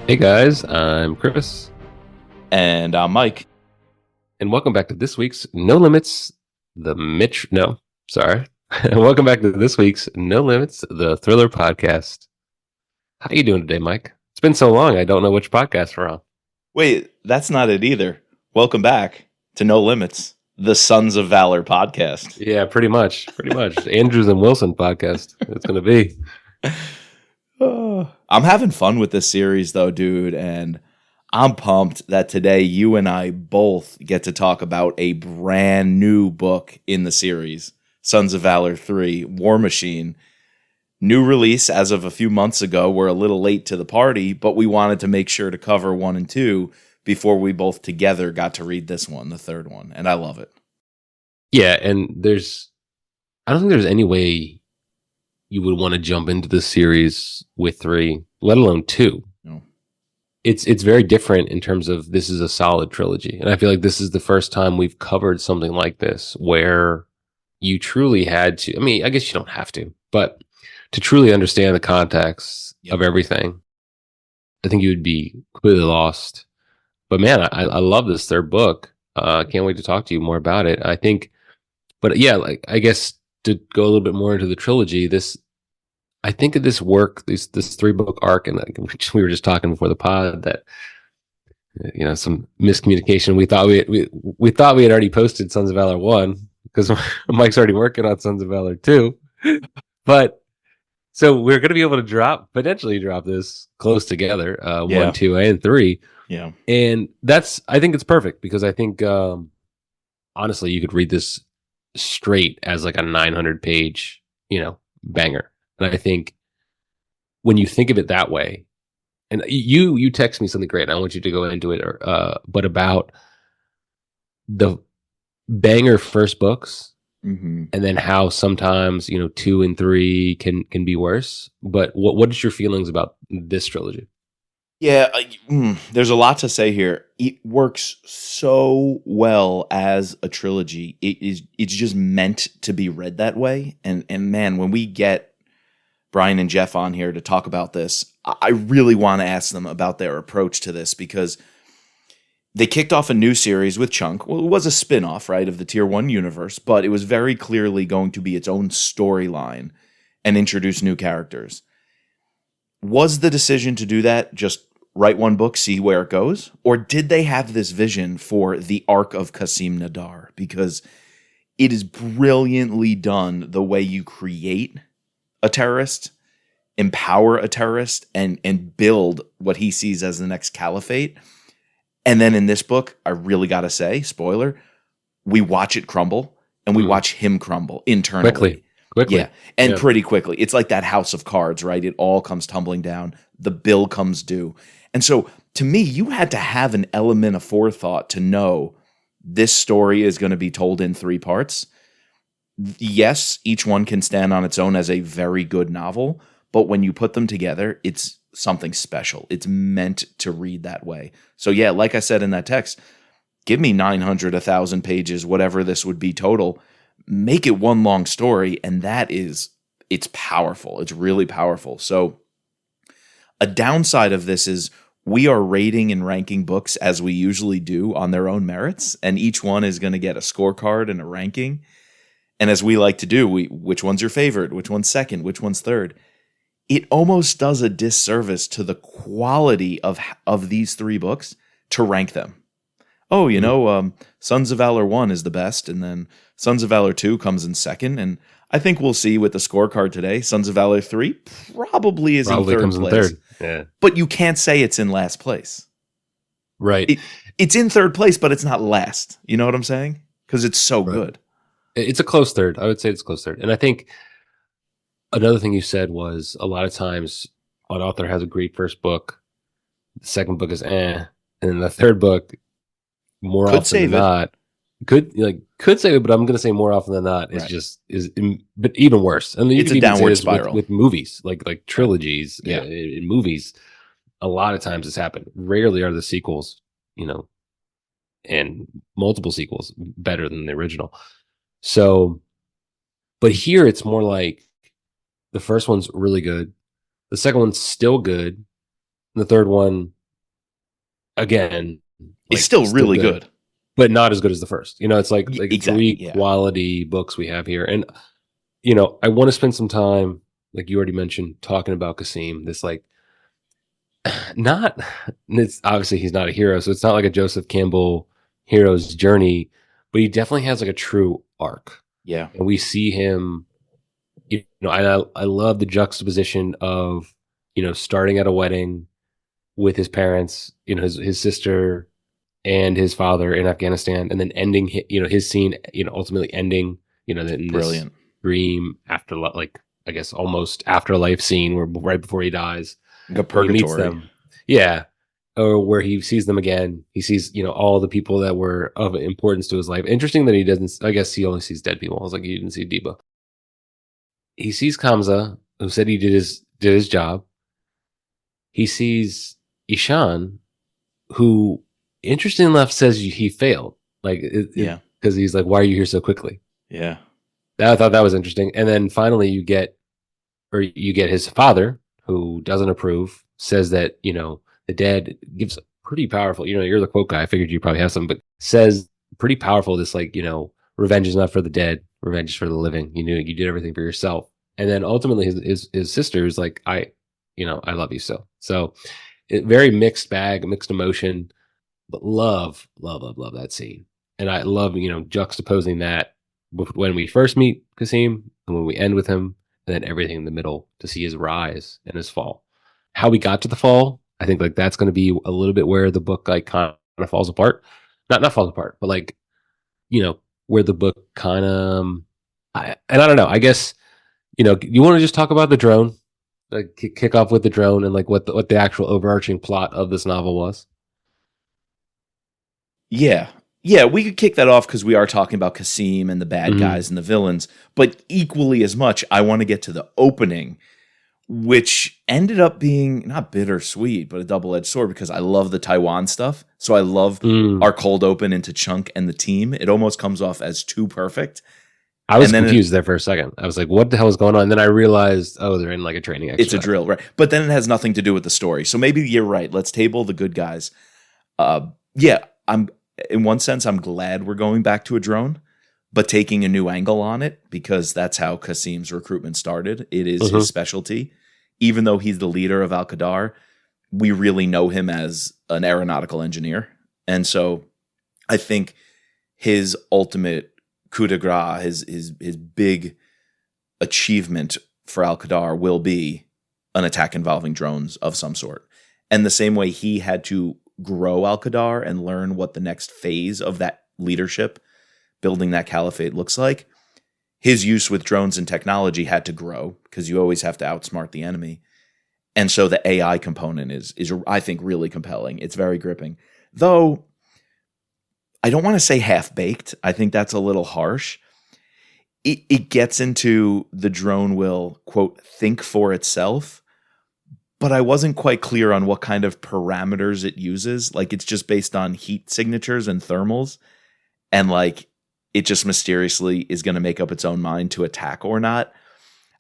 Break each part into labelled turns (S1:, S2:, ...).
S1: Hey guys, I'm Chris,
S2: And Mike.
S1: and welcome back to this week's No Limits, the Mitch. No, sorry. Welcome back to this week's No Limits, the Thriller podcast. How you doing today, Mike? It's been so long, I don't know which podcast we're on.
S2: Wait, that's not it either. Welcome back to No Limits, the Sons of Valor podcast.
S1: Yeah, pretty much, pretty much. Andrews and Wilson podcast. It's gonna be.
S2: I'm having fun with this series, though, dude, and I'm pumped that today you and I both get to talk about a brand new book in the series, Sons of Valor III, War Machine. New release as of a few months ago. We're a little late to the party, but we wanted to make sure to cover one and two before we both together got to read this one, the third one, and I love it.
S1: Yeah, and I don't think there's any way you would want to jump into this series with three, let alone two.
S2: No.
S1: It's very different in terms of this is a solid trilogy, and I feel like this is the first time we've covered something like this where you truly had to. I mean, I guess you don't have to, but to truly understand the context
S2: Yep.
S1: of everything, I think you would be completely lost. But man, I love this third book. I can't wait to talk to you more about it. I think, but yeah, like I guess to go a little bit more into the trilogy, this I think of this work, this three book arc, and like, we were just talking before the pod that some miscommunication. We thought we had already posted Sons of Valor 1 because Mike's already working on Sons of Valor 2. But so we're going to be able to potentially drop this close together, 1,
S2: Yeah.
S1: 2, and 3.
S2: Yeah.
S1: And I think it's perfect because I think, honestly, you could read this straight as like a 900 page, banger. And I think when you think of it that way, and you text me something great, and I want you to go into it, but about the banger first books,
S2: hmm
S1: and then how sometimes 2 and 3 can be worse. But what is your feelings about this trilogy?
S2: Yeah. There's a lot to say here. It works so well as a trilogy. It's just meant to be read that way. And man, when we get Brian and Jeff on here to talk about this, I really want to ask them about their approach to this because they kicked off a new series with Chunk. Well, it was a spin-off, right, of the Tier 1 universe, but it was very clearly going to be its own storyline and introduce new characters. Was the decision to do that just write one book, see where it goes? Or did they have this vision for the arc of Qasim Nadar? Because it is brilliantly done the way you create a terrorist, empower a terrorist, and build what he sees as the next caliphate. And then in this book, I really got to say, spoiler, we watch it crumble and we
S1: Mm.
S2: watch him crumble internally.
S1: Quickly,
S2: Yeah. And
S1: yeah.
S2: pretty quickly. It's like that house of cards, right? It all comes tumbling down. The bill comes due. And so to me, you had to have an element of forethought to know this story is going to be told in three parts. Yes, each one can stand on its own as a very good novel, but when you put them together, it's something special. It's meant to read that way. So yeah, like I said in that text, give me 900, 1,000 pages, whatever this would be total. Make it one long story, and it's powerful. It's really powerful. So a downside of this is we are rating and ranking books as we usually do on their own merits, and each one is going to get a scorecard and a ranking. And as we like to do, which one's your favorite, which one's second, which one's third. It almost does a disservice to the quality of these three books to rank them. Oh,
S1: Mhm.
S2: Sons of Valor 1 is the best, and then Sons of Valor 2 comes in second. And I think we'll see with the scorecard today, Sons of Valor 3 probably is in
S1: Probably
S2: third
S1: comes in
S2: place,
S1: third. Yeah,
S2: but you can't say it's in last place.
S1: right,
S2: It it's in third place, but it's not last. You know what I'm saying? Because it's so
S1: right.
S2: good.
S1: It's a close third. I would say it's a close third. And I think another thing you said was a lot of times an author has a great first book, the second book is and then the third book, more
S2: Could
S1: often than
S2: save it.
S1: not, could say it, but I'm going to say more often than not
S2: Right.
S1: but even worse. And you
S2: It's
S1: could
S2: a
S1: even say
S2: downward
S1: this with
S2: spiral.
S1: movies, like
S2: Right.
S1: trilogies
S2: Yeah.
S1: in movies. A lot of times this happened. Rarely are the sequels, you know, and multiple sequels better than the original. So, but here it's more like the first one's really good, the second one's still good, and the third one again,
S2: It's
S1: like
S2: still
S1: still
S2: really
S1: good,
S2: good.
S1: but not as good as the first. It's like
S2: Exactly.
S1: three
S2: Yeah.
S1: quality books we have here, and I want to spend some time, like you already mentioned, talking about Kasim. This like not, it's obviously he's not a hero, so it's not like a Joseph Campbell hero's journey, but he definitely has like a true arc,
S2: Yeah.
S1: and we see him. I love the juxtaposition of starting at a wedding with his parents, his sister and his father in Afghanistan, and then ending his scene, ultimately ending in this
S2: Brilliant.
S1: dream after, like, I guess almost afterlife scene where right before he dies,
S2: Like a
S1: when he meets
S2: purgatory.
S1: them, yeah, or where he sees them again. He sees all the people that were of importance to his life. Interesting that he doesn't. I guess he only sees dead people. I was like, he didn't see Deba. He sees Kamza, who said he did his job. He sees Ishan, who, interesting enough, says he failed. Like,
S2: Yeah.
S1: because he's like, "Why are you here so quickly?"
S2: Yeah.
S1: I thought that was interesting. And then finally, you get his father, who doesn't approve, says that the dad gives pretty powerful. You're the quote guy. I figured you probably have some, but says pretty powerful. This, like, revenge is not for the dead, revenge is for the living. You did everything for yourself. And then ultimately, his sister is like, I love you so. So, very mixed bag, mixed emotion, but love, love, love, love that scene. And I love, juxtaposing that with when we first meet Kasim and when we end with him, and then everything in the middle to see his rise and his fall. How we got to the fall, I think, like, that's going to be a little bit where the book, like, kind of falls apart. Not falls apart, but, like, where the book kind of, and I don't know. I guess you want to just talk about the drone, like, kick off with the drone and, like, what the actual overarching plot of this novel was.
S2: Yeah. Yeah, we could kick that off because we are talking about Kasim and the bad
S1: Mm-hmm.
S2: guys and the villains. But equally as much, I want to get to the opening, which ended up being not bittersweet, but a double edged sword because I love the Taiwan stuff. So I love
S1: Mm.
S2: our cold open into Chunk and the team. It almost comes off as too perfect.
S1: I
S2: And
S1: was
S2: then
S1: confused there for a second. I was like, "What the hell is going on?" And then I realized, oh, they're in, like, a training
S2: it's a
S1: exercise.
S2: drill, right? But then it has nothing to do with the story. So maybe you're right. Let's table the good guys. Yeah, I'm in one sense, I'm glad we're going back to a drone, but taking a new angle on it because that's how Kasim's recruitment started. It is his
S1: Mm-hmm.
S2: specialty. Even though he's the leader of Al Qadar, we really know him as an aeronautical engineer. And so I think his ultimate coup de grace, his big achievement for Al Qadar will be an attack involving drones of some sort. And the same way he had to grow Al Qadar and learn what the next phase of that leadership, building that caliphate, looks like, his use with drones and technology had to grow because you always have to outsmart the enemy. And so the AI component is I think really compelling. It's very gripping. Though I don't want to say half baked. I think that's a little harsh. It gets into the drone will, quote, think for itself, but I wasn't quite clear on what kind of parameters it uses. Like, it's just based on heat signatures and thermals, and like it just mysteriously is going to make up its own mind to attack or not.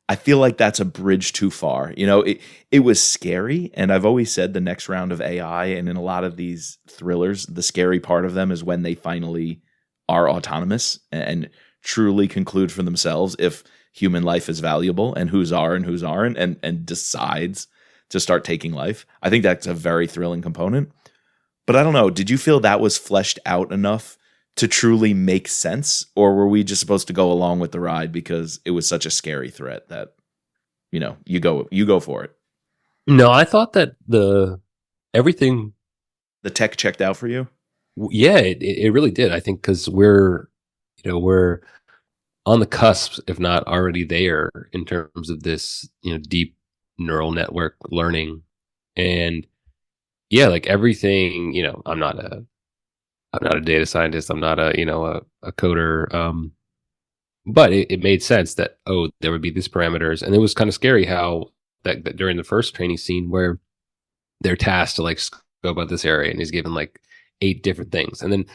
S2: I feel like that's a bridge too far. It was scary, and I've always said the next round of AI, and in a lot of these thrillers, the scary part of them is when they finally are autonomous and truly conclude for themselves if human life is valuable and whose are and whose aren't, and decides to start taking life. I think that's a very thrilling component. But I don't know, did you feel that was fleshed out enough to truly make sense, or were we just supposed to go along with the ride because it was such a scary threat that you go for it?
S1: No, I thought that the everything,
S2: The tech checked out for you?
S1: yeah, it really did. I think because we're on the cusp, if not already there, in terms of this deep neural network learning, and yeah, like everything. I'm not a data scientist. I'm not a coder. But it made sense that, oh, there would be these parameters, and it was kind of scary how that during the first training scene where they're tasked to, like, scope out this area, and he's given like 8 different things, and then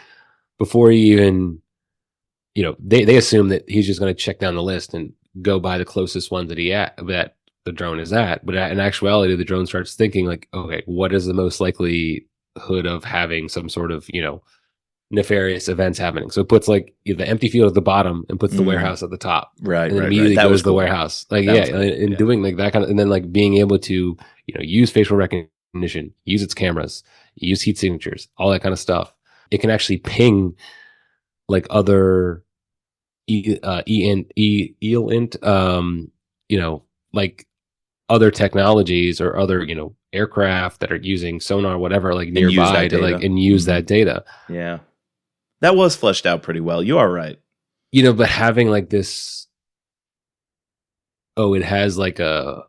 S1: before he even they assume that he's just going to check down the list and go by the closest one that the drone is at, but in actuality the drone starts thinking, like, okay, what is the most likely likelihood of having some sort of, nefarious events happening. So it puts like the empty field at the bottom and puts the
S2: Mm,
S1: warehouse at the top,
S2: right,
S1: and then
S2: right, right.
S1: immediately
S2: That
S1: goes
S2: was
S1: to the
S2: cool.
S1: warehouse. Like,
S2: That
S1: yeah,
S2: was cool.
S1: and
S2: Yeah.
S1: doing like that kind of, and then like being able to, use facial recognition, use its cameras, use heat signatures, all that kind of stuff. It can actually ping like other ELINT, like other technologies or other, aircraft that are using sonar, or whatever, like
S2: And use
S1: nearby
S2: that
S1: to like
S2: data.
S1: and use
S2: Hmm.
S1: that data.
S2: Yeah. That was fleshed out pretty well. You are right.
S1: But having like this, it has like a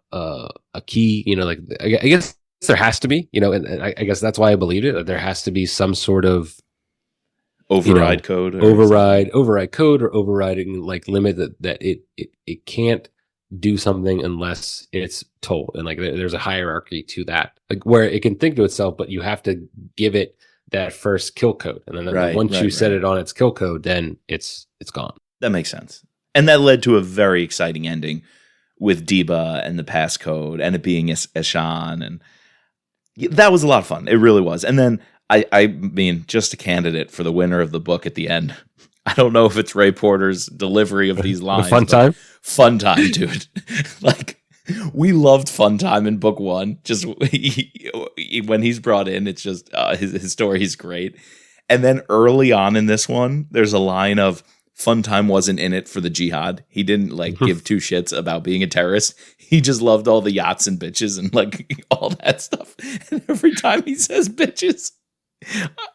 S1: key, like I guess there has to be, and I guess that's why I believed it. That there has to be some sort of, you
S2: Override
S1: know,
S2: code or something.
S1: override code or overriding like limit that it can't do something unless it's told, and like there's a hierarchy to that, like where it can think to itself, but you have to give it that first kill code, and then
S2: Right,
S1: once you
S2: right,
S1: set
S2: right.
S1: it on its kill code, then it's gone.
S2: That makes sense. And that led to a very exciting ending with Deba and the passcode and it being Eshan. And that was a lot of fun. It really was. And then I mean, just a candidate for the winner of the book at the end. I don't know if it's Ray Porter's delivery of these
S1: The
S2: lines,
S1: fun
S2: but
S1: time.
S2: fun time, dude. Like we loved fun time in book one. Just when he's brought in, it's just his story is great. And then early on in this one, there's a line of fun time wasn't in it for the jihad. He didn't like give two shits about being a terrorist. He just loved all the yachts and bitches and like all that stuff. And every time he says bitches,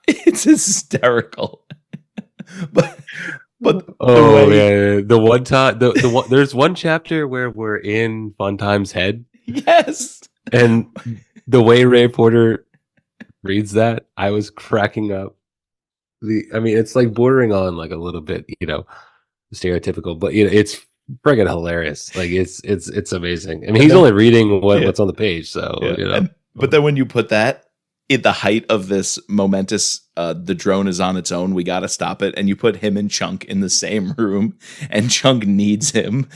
S2: it's hysterical. but but the
S1: Oh
S2: way
S1: yeah, the one time, the one, there's one chapter where we're in Fun Time's head,
S2: yes.
S1: and the way Ray Porter reads that, I was cracking up. I mean, it's like bordering on like a little bit, stereotypical, but it's friggin' hilarious. Like it's amazing. I mean,
S2: And
S1: he's
S2: then
S1: only reading
S2: yeah,
S1: what's on the page, so
S2: yeah. And but then when you put that at the height of this momentous the drone is on its own, we got to stop it, and you put him and Chunk in the same room and Chunk needs him,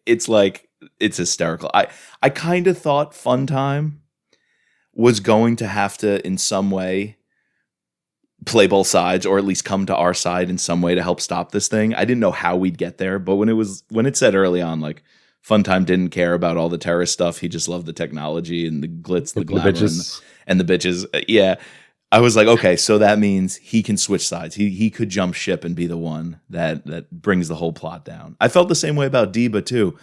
S2: it's like it's hysterical. I kind of thought Fun Time was going to have to in some way play both sides or at least come to our side in some way to help stop this thing. I didn't know how we'd get there, but when it said early on like Funtime didn't care about all the terrorist stuff, he just loved the technology and the glitz, the
S1: the
S2: glamour
S1: bitches.
S2: and the bitches. Yeah. I was like, okay, so that means he can switch sides. He could jump ship and be the one that brings the whole plot down. I felt the same way about Deba too.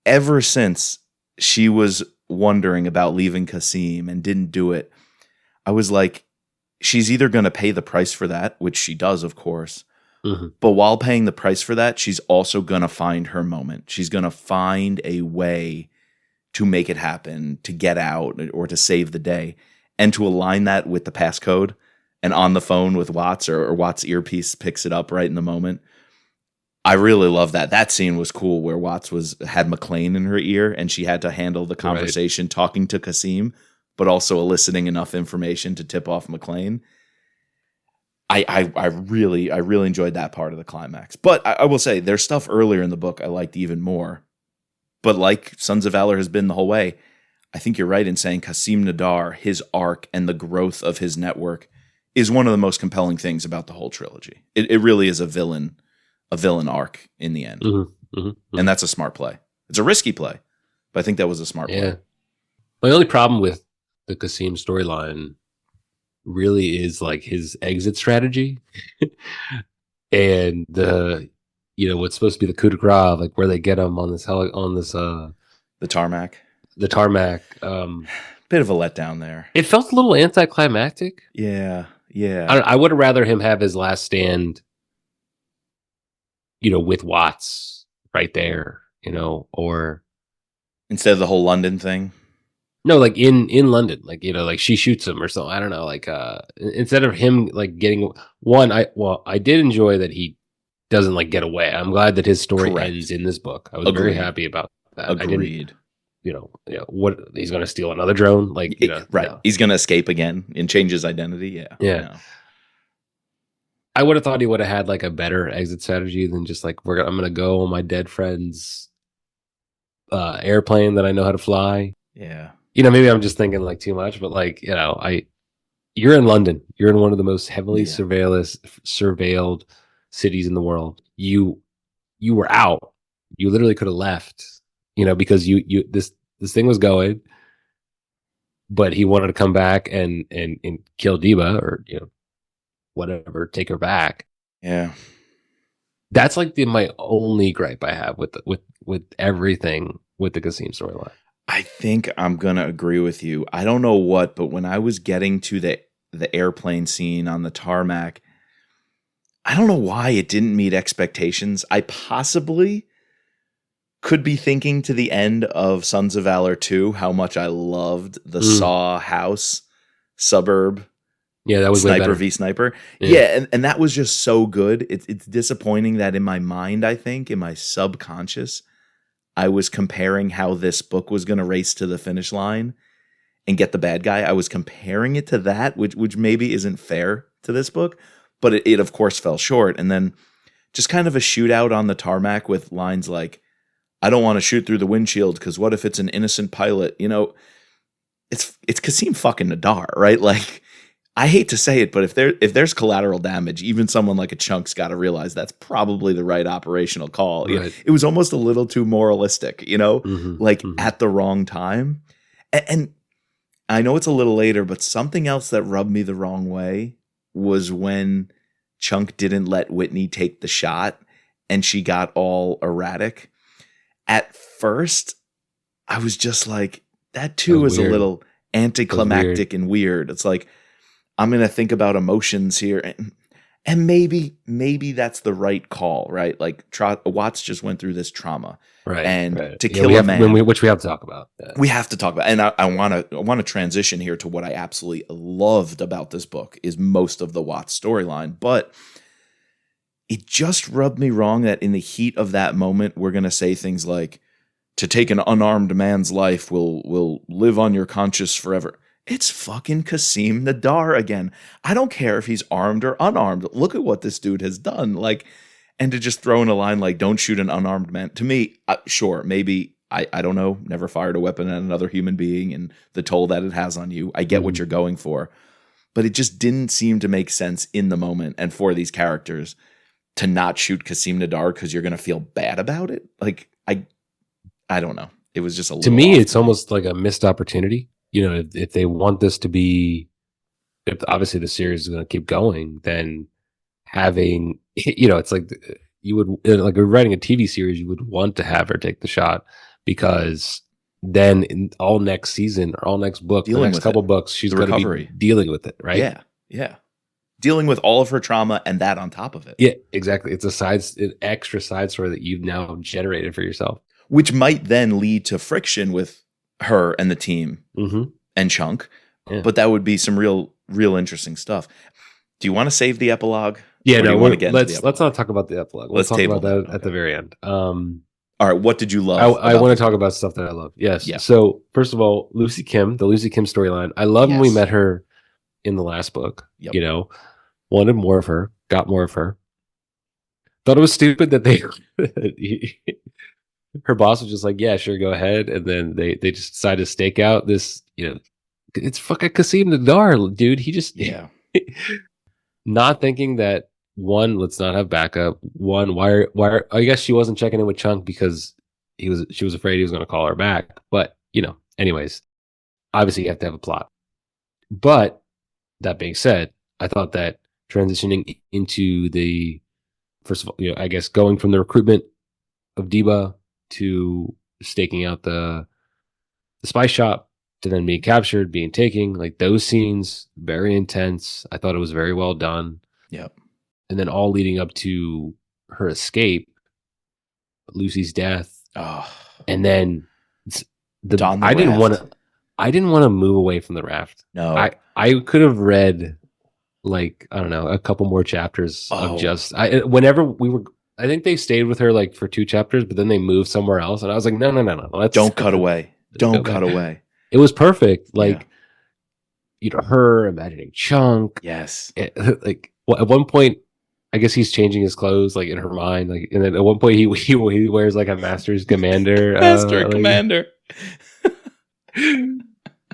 S2: Ever since she was wondering about leaving Kasim and didn't do it, I was like, she's either going to pay the price for that, which she does, of course.
S1: Mm-hmm.
S2: But while paying the price for that, she's also going to find her moment. She's going to find a way to make it happen, to get out or to save the day, and to align that with the passcode. And on the phone with Watts or Watts' earpiece picks it up right in the moment. I really love that. That scene was cool where Watts had McLean in her ear and she had to handle the conversation talking to Kasim, but also eliciting enough information to tip off McLean. I really enjoyed that part of the climax. But I will say there's stuff earlier in the book I liked even more. But like Sons of Valor has been the whole way, I think you're right in saying Kasim Nadar, his arc and the growth of his network is one of the most compelling things about the whole trilogy. It really is a villain arc in the end.
S1: Mm-hmm. Mm-hmm.
S2: And that's a smart play. It's a risky play, but I think that was a smart
S1: Yeah.
S2: play.
S1: My only problem with the Kasim storyline really is like his exit strategy and what's supposed to be the coup de grace, like where they get him on this
S2: The tarmac.
S1: the tarmac.
S2: Bit of a letdown there.
S1: It felt a little anticlimactic.
S2: Yeah. Yeah.
S1: I would have rather him have his last stand, with Watts right there, or
S2: Instead of the whole London thing.
S1: no, like in London, like like she shoots him or something. I don't know, like instead of him like getting one. I did enjoy that he doesn't like get away. I'm glad that his story
S2: Correct.
S1: ends in this book. I was
S2: Agreed.
S1: very happy about that.
S2: Agreed.
S1: I didn't, what he's going to steal another drone, like
S2: right.
S1: no.
S2: He's going to escape again and change his identity. Yeah.
S1: Yeah.
S2: No.
S1: I would have thought he would have had like a better exit strategy than just like I'm going to go on my dead friend's airplane that I know how to fly.
S2: Yeah.
S1: Maybe I'm just thinking like too much, but like I you're in London. You're in one of the most heavily
S2: Yeah.
S1: surveilled cities in the world. You were out. You literally could have left, because you this thing was going, but he wanted to come back and kill Diva, or whatever, take her back.
S2: Yeah.
S1: That's like my only gripe I have with everything with the Kasim storyline.
S2: I think I'm gonna agree with you. I don't know what, but when I was getting to the airplane scene on the tarmac, I don't know why it didn't meet expectations. I possibly could be thinking to the end of Sons of Valor 2, how much I loved the
S1: Mm.
S2: Saw house suburb
S1: Yeah, that was way
S2: sniper
S1: better.
S2: v sniper.
S1: Yeah.
S2: Yeah, and that was just so good. It's disappointing that in my mind, I think, in my subconscious, I was comparing how this book was going to race to the finish line and get the bad guy. I was comparing it to that, which maybe isn't fair to this book, but it of course fell short. And then just kind of a shootout on the tarmac with lines like, "I don't want to shoot through the windshield because what if it's an innocent pilot?" It's Kasim fucking Nadar, right? Like, I hate to say it, but if there's collateral damage, even someone like a Chunk's got to realize that's probably the right operational call.
S1: Right.
S2: It was almost a little too moralistic,
S1: Mm-hmm.
S2: like
S1: Mm-hmm.
S2: at the wrong time. And I know it's a little later, but something else that rubbed me the wrong way was when Chunk didn't let Whitney take the shot and she got all erratic. At first, I was just like, that
S1: That was
S2: too is a
S1: weird.
S2: little
S1: That was weird.
S2: anticlimactic and weird. It's like, I'm going to think about emotions here. And maybe that's the right call, right? Like Watts just went through this trauma,
S1: Right.
S2: and
S1: Right.
S2: to
S1: Yeah,
S2: kill a man,
S1: which we have to talk about. Yeah.
S2: we have to talk about. And I want to transition here to what I absolutely loved about this book is most of the Watts storyline, but it just rubbed me wrong that in the heat of that moment, we're going to say things like, "To take an unarmed man's life will live on your conscience forever." It's fucking Kasim Nadar again. I don't care if he's armed or unarmed. Look at what this dude has done. Like, and to just throw in a line like, "Don't shoot an unarmed man." To me, sure, maybe, I don't know, never fired a weapon at another human being and the toll that it has on you. I get what
S1: Mhm.
S2: you're going for. But it just didn't seem to make sense in the moment and for these characters to not shoot Kasim Nadar because you're going to feel bad about it. Like, I don't know. It was just a
S1: To
S2: little
S1: me,
S2: off
S1: it's
S2: to me.
S1: almost like a missed opportunity. If they want this to be, if obviously the series is going to keep going, then having, it's like you would, like writing a TV series, you would want to have her take the shot, because then in all next season or all next book, the
S2: Dealing
S1: next
S2: with it,
S1: couple books, she's
S2: the
S1: going to be
S2: recovery.
S1: dealing with it, right?
S2: Yeah. Yeah. Dealing with all of her trauma and that on top of it,
S1: Yeah, exactly. It's an extra side story that you've now generated for yourself.
S2: which might then lead to friction with her and the team
S1: Mm-hmm.
S2: and Chunk.
S1: Yeah.
S2: But that would be some real interesting stuff. Do you want to save the epilogue?
S1: Yeah,
S2: Or do
S1: no,
S2: you want to get into the
S1: let's
S2: epilogue?
S1: not talk about the epilogue. We'll
S2: Let's
S1: talk
S2: table
S1: about
S2: that.
S1: that at the
S2: Okay.
S1: very end.
S2: All right. What did you
S1: I,
S2: love
S1: I
S2: about
S1: want
S2: this
S1: to talk
S2: book?
S1: about stuff that I love. Yes.
S2: Yeah.
S1: So first of all, the Lucy Kim storyline. I love when we
S2: Yes.
S1: met her in the last book.
S2: Yep.
S1: Wanted more of her, got more of her. Thought it was stupid that her boss was just like, yeah, sure, go ahead, and then they just decided to stake out this. It's fucking Kasim Nadar, dude. He just
S2: Yeah.
S1: not thinking that, one, let's not have backup. One, why? I guess she wasn't checking in with Chunk because she was afraid he was going to call her back. But anyways, obviously you have to have a plot. But that being said, I thought that transitioning into the, first of all, I guess going from the recruitment of Deba to staking out the spy shop to then being captured, being taken, like those scenes, very intense. I thought it was very well done.
S2: Yep.
S1: And then all leading up to her escape, Lucy's death,
S2: Oh.
S1: and then
S2: Don the
S1: I didn't want
S2: raft.
S1: to. I didn't want to move away from the raft.
S2: No.
S1: I could have read, like, I don't know, a couple more chapters of
S2: Oh.
S1: just whenever we were. I think they stayed with her like for 2 chapters, but then they moved somewhere else, and I was like, no. Let's
S2: Don't cut away. Don't
S1: go
S2: cut
S1: back.
S2: away.
S1: It was perfect. Like,
S2: Yeah.
S1: her imagining Chunk.
S2: Yes.
S1: Like, well, at one point, I guess he's changing his clothes, like in her mind. Like, and then at one point, he wears like a Master's Commander.
S2: Master
S1: like,
S2: Commander.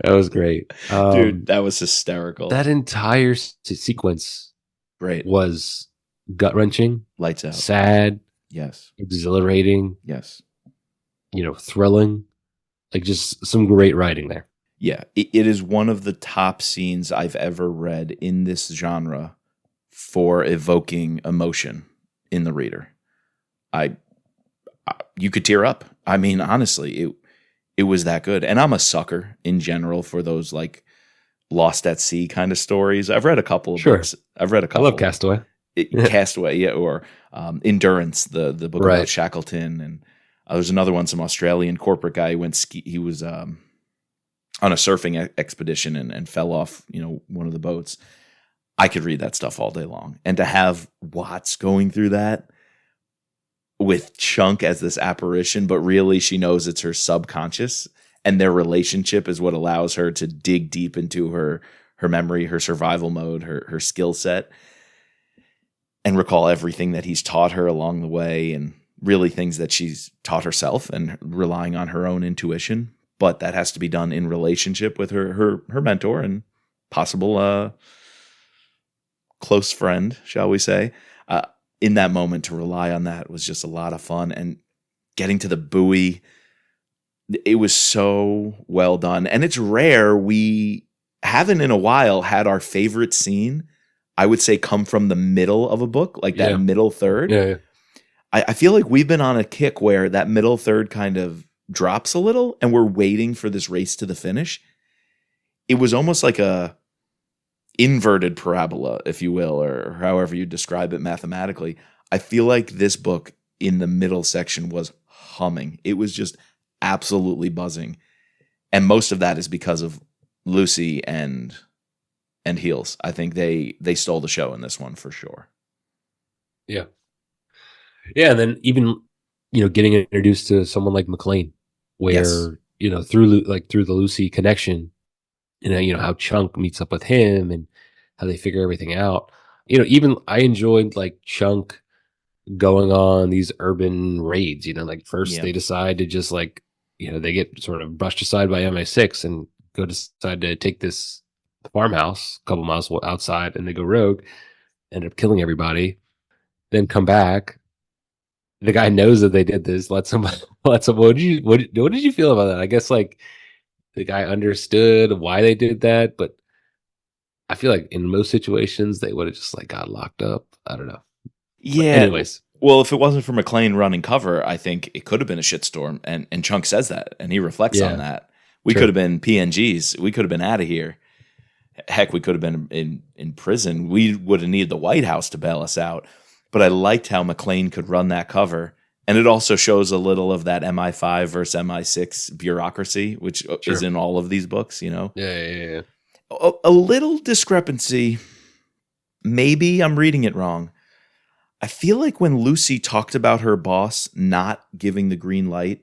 S1: That was great.
S2: Dude, that was hysterical.
S1: That entire sequence
S2: Great.
S1: was gut wrenching,
S2: Lights out.
S1: sad,
S2: Yes.
S1: exhilarating,
S2: Yes.
S1: thrilling. Like just some great writing there.
S2: Yeah. It is one of the top scenes I've ever read in this genre for evoking emotion in the reader. I you could tear up. I mean, honestly, it was that good. And I'm a sucker in general for those like Lost at Sea kind of stories. I've read a couple of
S1: Sure.
S2: books. I've read a
S1: I love
S2: couple.
S1: Castaway.
S2: Castaway, yeah, or Endurance, the book about
S1: Right.
S2: Shackleton, and there's another one, some Australian corporate guy who went ski. He was on a surfing expedition and fell off, one of the boats. I could read that stuff all day long, and to have Watts going through that with Chunk as this apparition, but really she knows it's her subconscious, and their relationship is what allows her to dig deep into her memory, her survival mode, her skill set, and recall everything that he's taught her along the way, and really things that she's taught herself and relying on her own intuition. But that has to be done in relationship with her mentor and possible close friend, shall we say. In that moment, to rely on that was just a lot of fun. And getting to the buoy, it was so well done. And it's rare. We haven't in a while had our favorite scene, I would say, come from the middle of a book, like that middle third.
S1: Yeah.
S2: I feel like we've been on a kick where that middle third kind of drops a little and we're waiting for this race to the finish. It was almost like a inverted parabola, if you will, or however you describe it mathematically. I feel like this book in the middle section was humming. It was just absolutely buzzing. And most of that is because of Lucy and Heels. I think they stole the show in this one for sure.
S1: Yeah. Yeah, and then even getting introduced to someone like McLean, where through the Lucy connection, how Chunk meets up with him and how they figure everything out. Even I enjoyed like Chunk going on these urban raids. Like first they decide to just like they get sort of brushed aside by MI6 and decide to take this farmhouse a couple miles outside, and they go rogue, end up killing everybody, then come back. The guy knows that they did this. Let him. What did you feel about that? I guess like the guy understood why they did that, but I feel like in most situations they would have just like got locked up. I don't know. But
S2: Yeah.
S1: anyways.
S2: Well, if it wasn't for McLean running cover, I think it could have been a shitstorm. And Chunk says that, and he reflects on that. We could have been PNGs. We could have been out of here. Heck, we could have been in prison. We would have needed the White House to bail us out. But I liked how McLean could run that cover. And it also shows a little of that MI5 versus MI6 bureaucracy, which is in all of these books,
S1: Yeah.
S2: A little discrepancy. Maybe I'm reading it wrong. I feel like when Lucy talked about her boss not giving the green light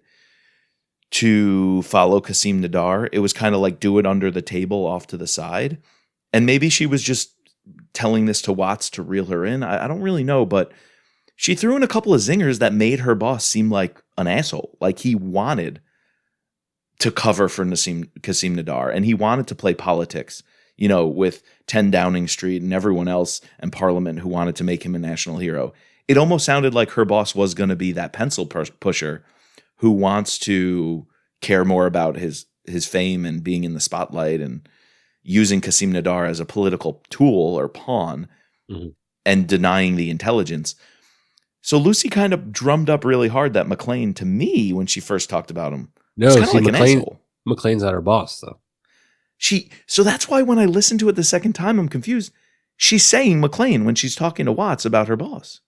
S2: to follow Qasim Nadar, it was kind of like do it under the table off to the side. And maybe she was just telling this to Watts to reel her in. I don't really know, but she threw in a couple of zingers that made her boss seem like an asshole. Like he wanted to cover for Qasim Nadar, and he wanted to play politics, with 10 Downing Street and everyone else and Parliament who wanted to make him a national hero. It almost sounded like her boss was going to be that pencil pusher who wants to care more about his fame and being in the spotlight and using Qasim Nadar as a political tool or pawn, and denying the intelligence. So Lucy kind of drummed up really hard that McLean, to me, when she first talked about him, was kind of like an asshole.
S1: McLean's not her boss, though.
S2: So that's why when I listened to it the second time, I'm confused. She's saying McLean when she's talking to Watts about her boss.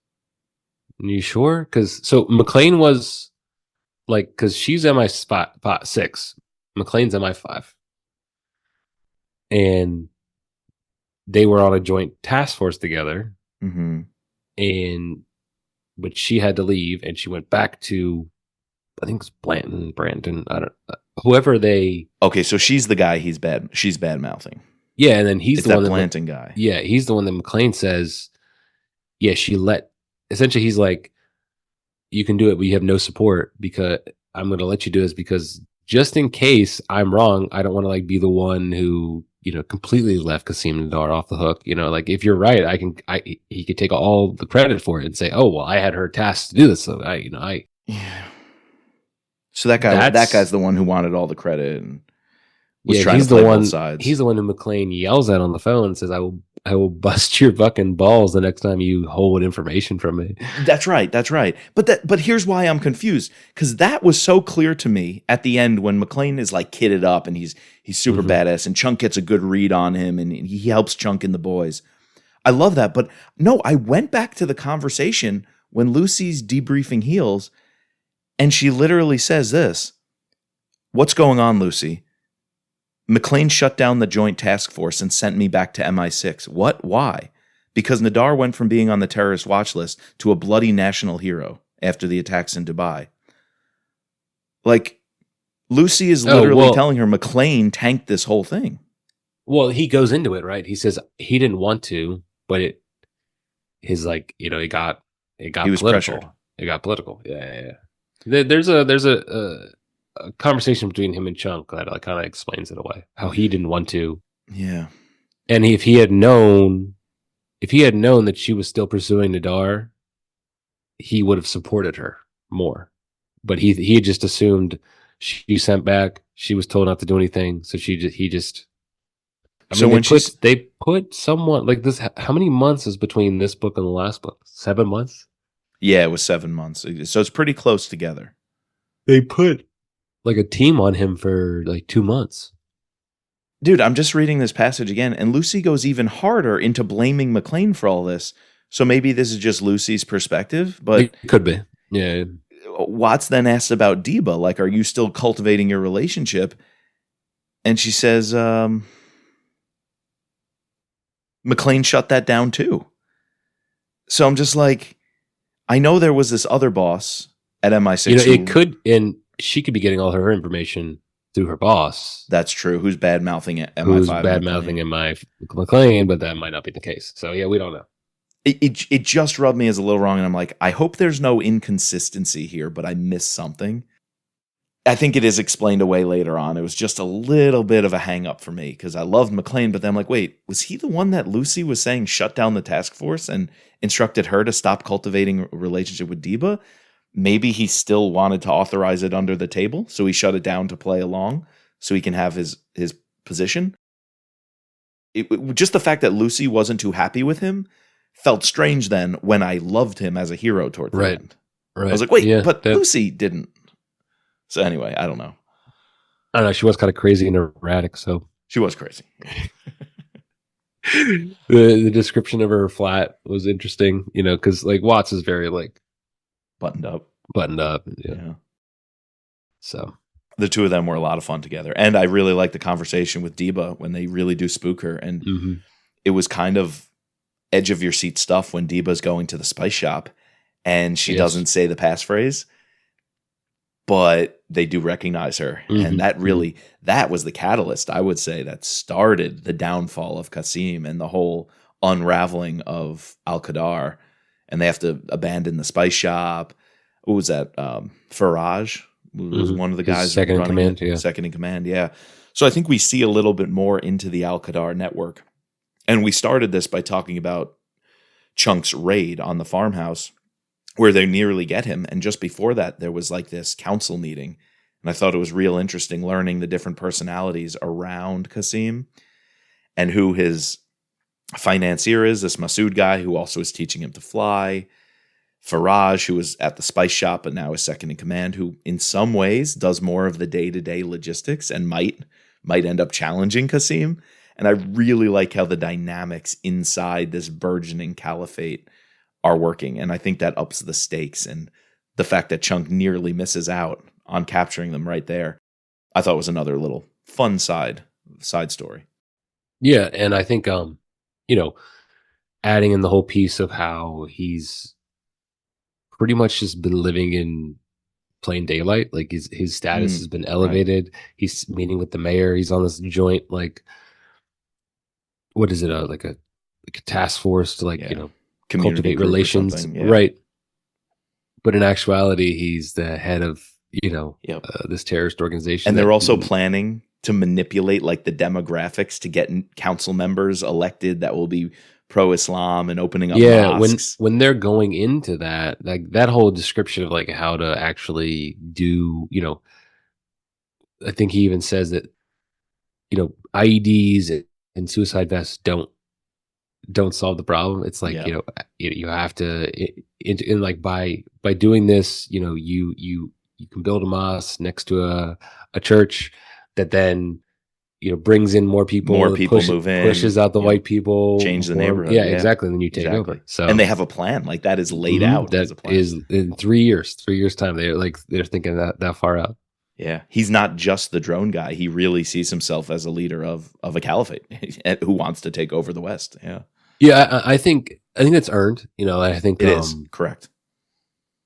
S1: Are you sure? Because McLean was like, because she's MI6, McLean's MI5, and they were on a joint task force together. But she had to leave, and she went back to, I think it's Brandon. I don't know. Whoever they.
S2: Okay, so she's the guy she's bad mouthing.
S1: Yeah, and then he's the one
S2: that Blanton guy.
S1: Yeah, he's the one that McLean says, yeah, essentially he's like, you can do it, but you have no support because I'm going to let you do this because just in case I'm wrong, I don't want to like be the one who, completely left Kasim Nadar off the hook. Like if you're right, he could take all the credit for it and say, oh, well, I had her tasked to do this. So
S2: Yeah. So that
S1: that's,
S2: guy's the one who wanted all the credit and was
S1: yeah,
S2: trying to
S1: he's the
S2: play both
S1: one,
S2: sides.
S1: who McLean yells at on the phone and says, I will bust your fucking balls the next time you hold information from me.
S2: That's right. That's right. But here's why I'm confused, because that was so clear to me at the end when McLean is like kitted up and he's super
S1: Mm-hmm.
S2: badass and Chunk gets a good read on him and he helps Chunk and the boys. I love that. But no, I went back to the conversation when Lucy's debriefing Heels and she literally says this. What's going on, Lucy? McLean shut down the Joint Task Force and sent me back to MI6. What? Why? Because Nadar went from being on the terrorist watch list to a bloody national hero after the attacks in Dubai. Like, Lucy is
S1: Oh,
S2: literally
S1: well,
S2: telling her McLean tanked this whole thing.
S1: well, he goes into it, right? He says he didn't want to, but it
S2: He
S1: got
S2: was pressured.
S1: political. It got political. Yeah, yeah, yeah. There's a conversation between him and Chunk that like kind of explains it away. How he didn't want to,
S2: Yeah.
S1: and if he had known that she was still pursuing Nadar, he would have supported her more. But he had just assumed she sent back. She was told not to do anything, so he just. I
S2: So
S1: mean,
S2: when she's,
S1: they put someone like this. How many months is between this book and the last book? 7 months.
S2: yeah, it was 7 months. So it's pretty close together.
S1: They put like a team on him for like 2 months.
S2: Dude, I'm just reading this passage again, and Lucy goes even harder into blaming McLean for all this. So maybe this is just Lucy's perspective, but
S1: It could be. Yeah.
S2: Watts then asks about Deba, like, are you still cultivating your relationship? And she says, McLean shut that down too. So I'm just like, I know there was this other boss at MI6.
S1: It could, and she could be getting all her information through her boss.
S2: That's true. Who's bad mouthing MI5?
S1: Who's bad mouthing McLean, but that might not be the case. So yeah, we don't know.
S2: It just rubbed me as a little wrong, and I'm like, I hope there's no inconsistency here, but I missed something. I think it is explained away later on. It was just a little bit of a hang up for me because I loved McLean, but then I'm like, wait, was he the one that Lucy was saying shut down the task force and instructed her to stop cultivating a relationship with Deba? Maybe he still wanted to authorize it under the table, so he shut it down to play along so he can have his position. Just the fact that Lucy wasn't too happy with him felt strange then when I loved him as a hero toward the end.
S1: Right.
S2: I was like, wait, but Lucy didn't. So anyway, I don't know.
S1: I don't know. She was kind of crazy and erratic, so.
S2: She was crazy.
S1: the description of her flat was interesting, because like Watts is very like
S2: buttoned up.
S1: Yeah. So
S2: the two of them were a lot of fun together. And I really like the conversation with Deba when they really do spook her. And it was kind of edge of your seat stuff when Deba's going to the spice shop and she doesn't say the passphrase, but they do recognize her. And that was the catalyst, I would say, that started the downfall of Qasim and the whole unraveling of Al-Qadar. And they have to abandon the spice shop. What was that? Faraj was one of the guys
S1: second in command. Yeah.
S2: Second in command. Yeah. So I think we see a little bit more into the Al-Qadar network. And we started this by talking about Chunk's raid on the farmhouse where they nearly get him. And just before that, there was like this council meeting. And I thought it was real interesting learning the different personalities around Qasim and who his financier is, this Masood guy who also is teaching him to fly. Faraj, who was at the spice shop but now is second in command, who in some ways does more of the day-to-day logistics and might end up challenging Qasim. And I really like how the dynamics inside this burgeoning caliphate are working. And I think that ups the stakes. And the fact that Chunk nearly misses out on capturing them right there, I thought was another little fun side story.
S1: Yeah, and I think adding in the whole piece of how he's pretty much just been living in plain daylight. Like his status has been elevated. Right. He's meeting with the mayor. He's on this joint, like, what is it? Like a task force to cultivate relations. Yeah. Right. But in actuality, he's the head of
S2: Yep.
S1: this terrorist organization
S2: And they're
S1: that
S2: also planning to manipulate like the demographics to get council members elected that will be pro-Islam and opening up
S1: yeah, when
S2: mosques.
S1: when they're going into that, like that whole description of like how to actually do, I think he even says that, IEDs and suicide vests don't solve the problem. It's like,
S2: Yeah.
S1: you have to in like by doing this, you can build a mosque next to a church that then brings in more
S2: More
S1: people,
S2: people move
S1: pushes
S2: in.
S1: out the
S2: Yep.
S1: white people
S2: Change the
S1: before,
S2: neighborhood.
S1: yeah,
S2: Yeah.
S1: exactly. And then you take over.
S2: Exactly. And
S1: So
S2: they have a plan. Like that is laid out as
S1: that
S2: a plan.
S1: is in 3 years, 3 years time. They're thinking that far out.
S2: Yeah. He's not just the drone guy. He really sees himself as a leader of a caliphate who wants to take over the West. Yeah.
S1: Yeah, I think that's earned. I think
S2: It is. Correct.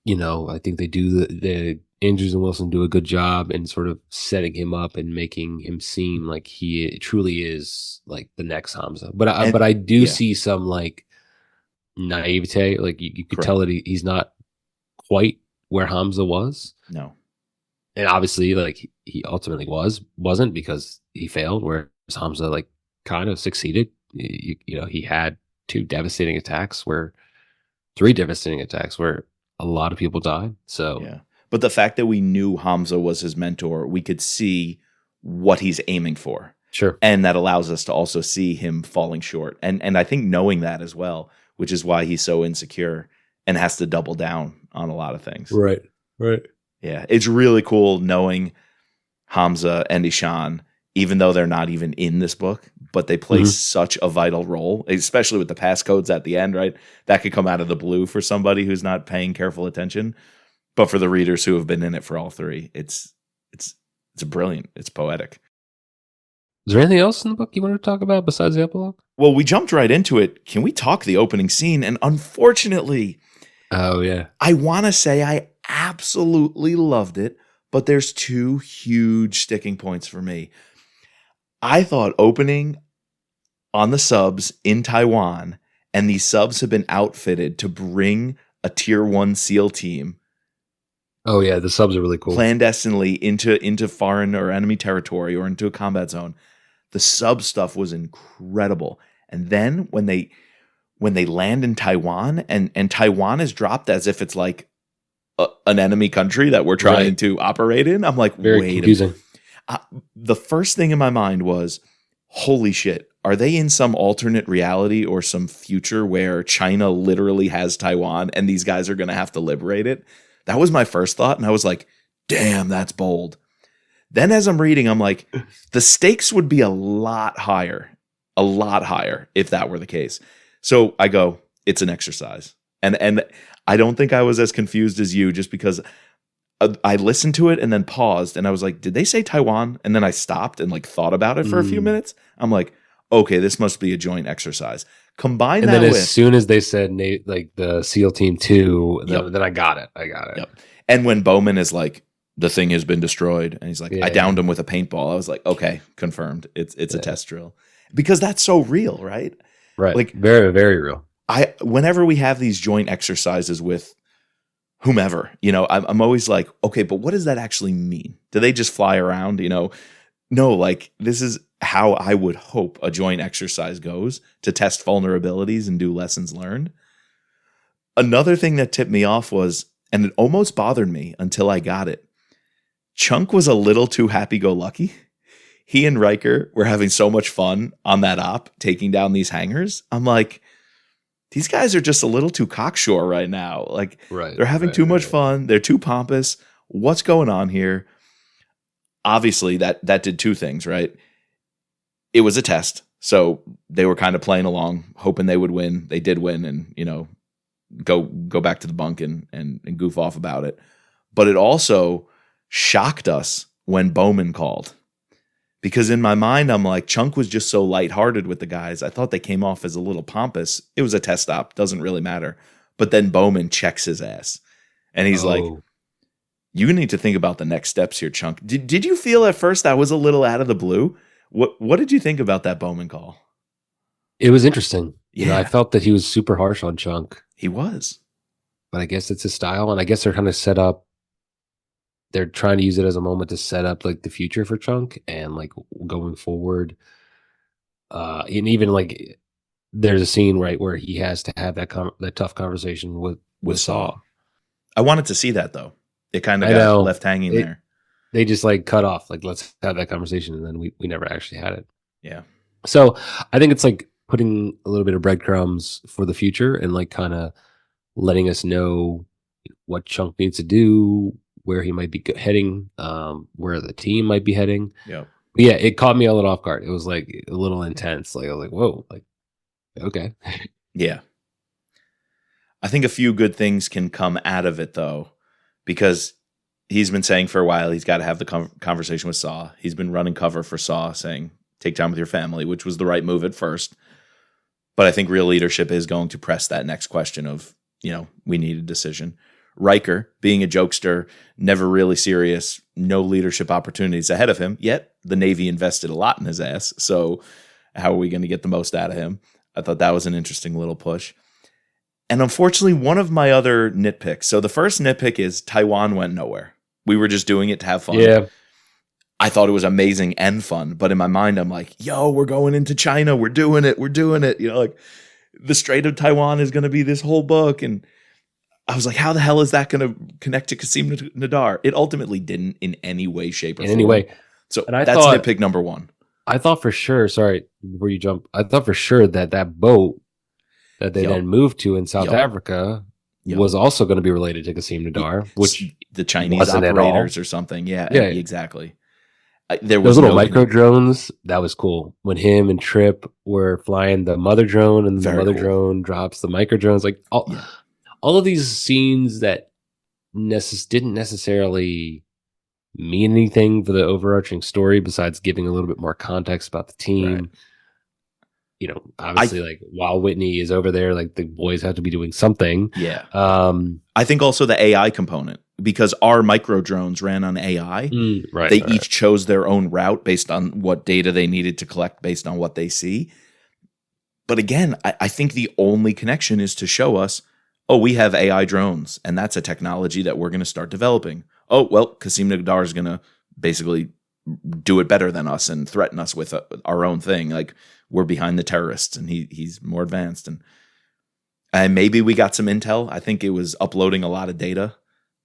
S1: I think they do the Andrews and Wilson do a good job in sort of setting him up and making him seem like he truly is like the next Hamza. But
S2: And
S1: I do
S2: yeah,
S1: see some like naivete. Like you could tell
S2: correct.
S1: that he's not quite where Hamza was,
S2: No.
S1: and obviously like he ultimately wasn't because he failed. Whereas Hamza like kind of succeeded. He had three devastating attacks where a lot of people died. So
S2: Yeah. But the fact that we knew Hamza was his mentor, we could see what he's aiming for.
S1: sure,
S2: And that allows us to also see him falling short. And I think knowing that as well, which is why he's so insecure and has to double down on a lot of things.
S1: right, right.
S2: Yeah. It's really cool knowing Hamza and Ishan, even though they're not even in this book, but they play
S1: Mhm.
S2: such a vital role, especially with the passcodes at the end, right? That could come out of the blue for somebody who's not paying careful attention. But for the readers who have been in it for all three, it's brilliant. It's poetic.
S1: Is there anything else in the book you want to talk about besides the epilogue?
S2: Well, we jumped right into it. Can we talk the opening scene? And unfortunately,
S1: Oh yeah,
S2: I want to say I absolutely loved it, but there's two huge sticking points for me. I thought opening on the subs in Taiwan, and these subs have been outfitted to bring a tier 1 SEAL team
S1: oh yeah. The subs are really cool.
S2: clandestinely into foreign or enemy territory or into a combat zone. The sub stuff was incredible. And then when they land in Taiwan and Taiwan is dropped as if it's like an enemy country that we're trying
S1: Right.
S2: to operate in, I'm like,
S1: Very
S2: wait
S1: confusing.
S2: a minute. The first thing in my mind was, holy shit, are they in some alternate reality or some future where China literally has Taiwan and these guys are going to have to liberate it? That was my first thought. And I was like, damn, that's bold. Then as I'm reading, I'm like, the stakes would be a lot higher if that were the case. So I go, it's an exercise. And I don't think I was as confused as you just because I listened to it and then paused and I was like, did they say Taiwan? And then I stopped and like thought about it for a few minutes. I'm like, okay, this must be a joint exercise. Combine
S1: And
S2: that
S1: then as
S2: with
S1: soon as they said like the SEAL Team 2,
S2: Yep.
S1: then I got it. I got it.
S2: Yep. And when Bowman is like, the thing has been destroyed, and he's like,
S1: Yeah,
S2: I downed him with a paintball. I was like, okay, confirmed. It's a test drill. Because that's so real, right?
S1: Right.
S2: Like
S1: Very, very real.
S2: whenever we have these joint exercises with whomever, I'm always like, okay, but what does that actually mean? Do they just fly around? No, like this is how I would hope a joint exercise goes to test vulnerabilities and do lessons learned. Another thing that tipped me off was, and it almost bothered me until I got it, Chunk was a little too happy-go-lucky. He and Riker were having so much fun on that op, taking down these hangars. I'm like, these guys are just a little too cocksure right now. Like,
S1: Right.
S2: they're having too much fun. They're too pompous. What's going on here? Obviously, that did two things, right? It was a test. So they were kind of playing along, hoping they would win. They did win and, go back to the bunk and goof off about it. But it also shocked us when Bowman called. Because in my mind, I'm like, Chunk was just so lighthearted with the guys. I thought they came off as a little pompous. It was a test stop. Doesn't really matter. But then Bowman checks his ass. And he's like, you need to think about the next steps here, Chunk. Did you feel at first that was a little out of the blue? What did you think about that Bowman call?
S1: It was interesting.
S2: Yeah.
S1: I felt that he was super harsh on Chunk.
S2: He was.
S1: But I guess it's his style. And I guess they're kind of set up they're trying to use it as a moment to set up like the future for Chunk and like going forward. And even like there's a scene right where he has to have that tough conversation
S2: with
S1: with
S2: Saw.
S1: Saw.
S2: I wanted to see that though. It kind of
S1: I
S2: got
S1: know
S2: left hanging
S1: it.
S2: there.
S1: They just like cut off like let's have that conversation, and then we never actually had it.
S2: Yeah.
S1: So I think it's like putting a little bit of breadcrumbs for the future and like kind of letting us know what Chunk needs to do, where he might be heading, where the team might be heading.
S2: Yeah.
S1: But yeah, it caught me a little off guard. It was like a little intense. Like I was like, whoa, like okay.
S2: Yeah. I think a few good things can come out of it though, because he's been saying for a while he's got to have the conversation with Saw. He's been running cover for Saw, saying take time with your family, which was the right move at first. But I think real leadership is going to press that next question of, we need a decision. Riker, being a jokester, never really serious, no leadership opportunities ahead of him, yet the Navy invested a lot in his ass. So how are we going to get the most out of him? I thought that was an interesting little push. And unfortunately, one of my other nitpicks. So the first nitpick is Taiwan went nowhere. We were just doing it to have fun.
S1: Yeah.
S2: I thought it was amazing and fun. But in my mind, I'm like, yo, we're going into China. We're doing it. We're doing it. Like the Strait of Taiwan is going to be this whole book. And I was like, how the hell is that going to connect to Qasim Nadar? It ultimately didn't in any way, shape, or form.
S1: In any way.
S2: So
S1: and
S2: that's nitpick number one.
S1: I thought for sure, sorry, before you jump, I thought for sure that boat that they then moved to in South Africa was also going to be related to Qasim Nadar, which
S2: the Chinese operators or something. Yeah, exactly. There was
S1: those little micro drones. That was cool when him and Trip were flying the mother drone, and the mother drone drops the micro drones. Like all of these scenes that didn't necessarily mean anything for the overarching story besides giving a little bit more context about the team. Right. Obviously, like while Whitney is over there, like the boys have to be doing something.
S2: Yeah. I think also the AI component, because our micro drones ran on AI. They each chose their own route based on what data they needed to collect based on what they see. But again, I think the only connection is to show us, oh, we have AI drones, and that's a technology that we're going to start developing. Oh, well, Qasim Nadar is going to basically do it better than us and threaten us with our own thing. Like we're behind the terrorists, and he's more advanced. And maybe we got some intel. I think it was uploading a lot of data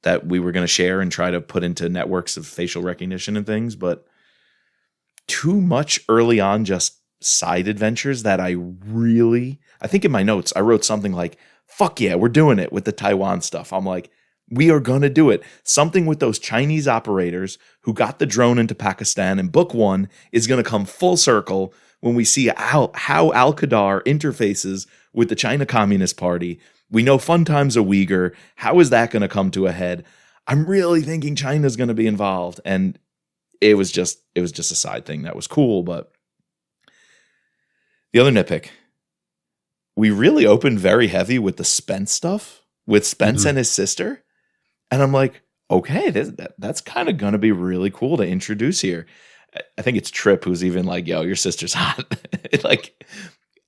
S2: that we were going to share and try to put into networks of facial recognition and things, but too much early on, just side adventures that I think in my notes, I wrote something like, fuck yeah, we're doing it with the Taiwan stuff. I'm like, we are going to do it. Something with those Chinese operators who got the drone into Pakistan in book one is going to come full circle when we see how Al-Qadar interfaces with the China Communist Party. We know Fun Time's a Uyghur. How is that going to come to a head? I'm really thinking China's going to be involved. And it was just a side thing that was cool. But the other nitpick, we really opened very heavy with the Spence stuff, with Spence and his sister. And I'm like, okay, that's kind of going to be really cool to introduce here. I think it's Trip who's even like, yo, your sister's hot. Like,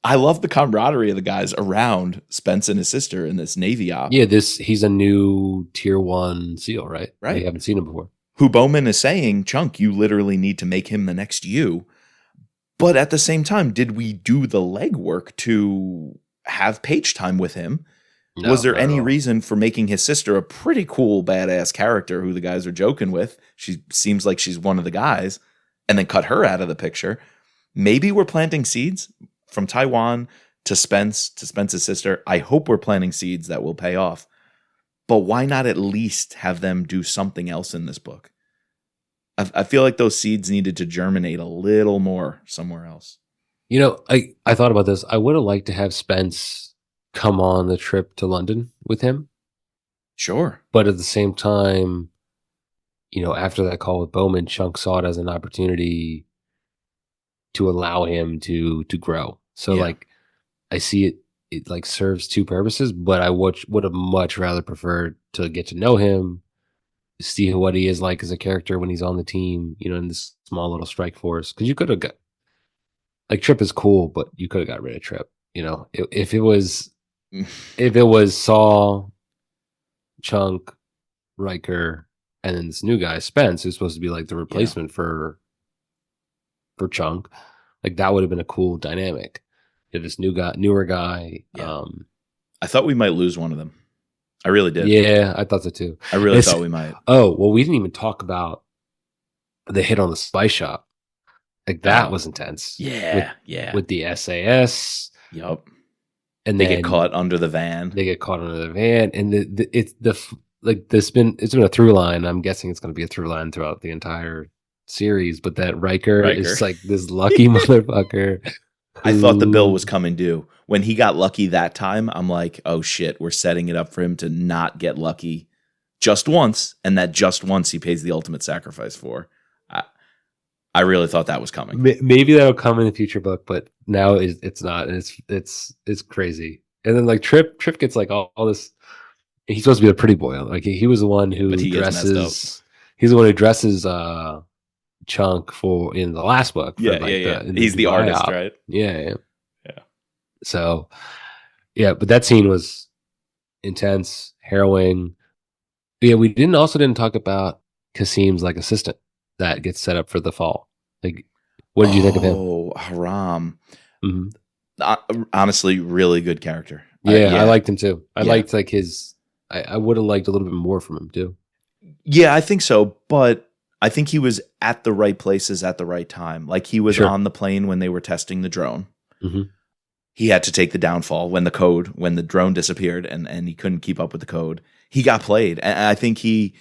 S2: I love the camaraderie of the guys around Spence and his sister in this Navy op.
S1: Yeah, he's a new tier 1 SEAL, right?
S2: Right.
S1: We haven't seen him before.
S2: Who Bowman is saying, Chunk, you literally need to make him the next you. But at the same time, did we do the legwork to have page time with him? No, was there any reason for making his sister a pretty cool, badass character who the guys are joking with? She seems like she's one of the guys, and then cut her out of the picture. Maybe we're planting seeds from Taiwan to Spence's sister. I hope we're planting seeds that will pay off. But why not at least have them do something else in this book? I feel like those seeds needed to germinate a little more somewhere else.
S1: I thought about this. I would have liked to have Spence come on the trip to London with him.
S2: Sure.
S1: But at the same time, after that call with Bowman, Chunk saw it as an opportunity to allow him to grow. So like I see it like serves two purposes, but I would have much rather preferred to get to know him, see what he is like as a character when he's on the team, in this small little strike force. Because you could have got, like, Trip is cool, but you could have got rid of Trip. If it was Saul, Chunk, Riker, and then this new guy, Spence, who's supposed to be like the
S2: Yeah.
S1: replacement for Chunk. Like that would have been a cool dynamic. You have this newer guy.
S2: Yeah. I thought we might lose one of them. I really did.
S1: Yeah, I thought so too.
S2: I really thought we might.
S1: Oh, well, we didn't even talk about the hit on the spice shop. Like that was intense.
S2: Yeah.
S1: With the SAS.
S2: Yep.
S1: And
S2: they
S1: then
S2: get caught under the van.
S1: They get caught under the van, and it's been a through line. I'm guessing it's going to be a through line throughout the entire series. But that Riker is like this lucky motherfucker.
S2: I thought the bill was coming due when he got lucky that time. I'm like, oh shit, we're setting it up for him to not get lucky just once, and that just once he pays the ultimate sacrifice for. I really thought that was coming.
S1: Maybe that'll come in the future book, but now it's not. And it's crazy. And then like Trip gets like all this. He's supposed to be a pretty boy. Like he was the one who dresses. He's the one who dresses Chunk for in the last book.
S2: Yeah. He's the artist, right?
S1: Yeah. So, yeah, but that scene was intense, harrowing. Yeah, we didn't talk about Kasim's like assistant that gets set up for the fall. Like, what did you think of him?
S2: Oh, Haram.
S1: Mm-hmm.
S2: Honestly, really good character.
S1: Yeah, I liked him too. I liked like his. I would have liked a little bit more from him too.
S2: Yeah, I think so, but I think he was at the right places at the right time. Like he was on the plane when they were testing the drone.
S1: Mm-hmm.
S2: He had to take the downfall when the drone disappeared and he couldn't keep up with the code. He got played. And I think he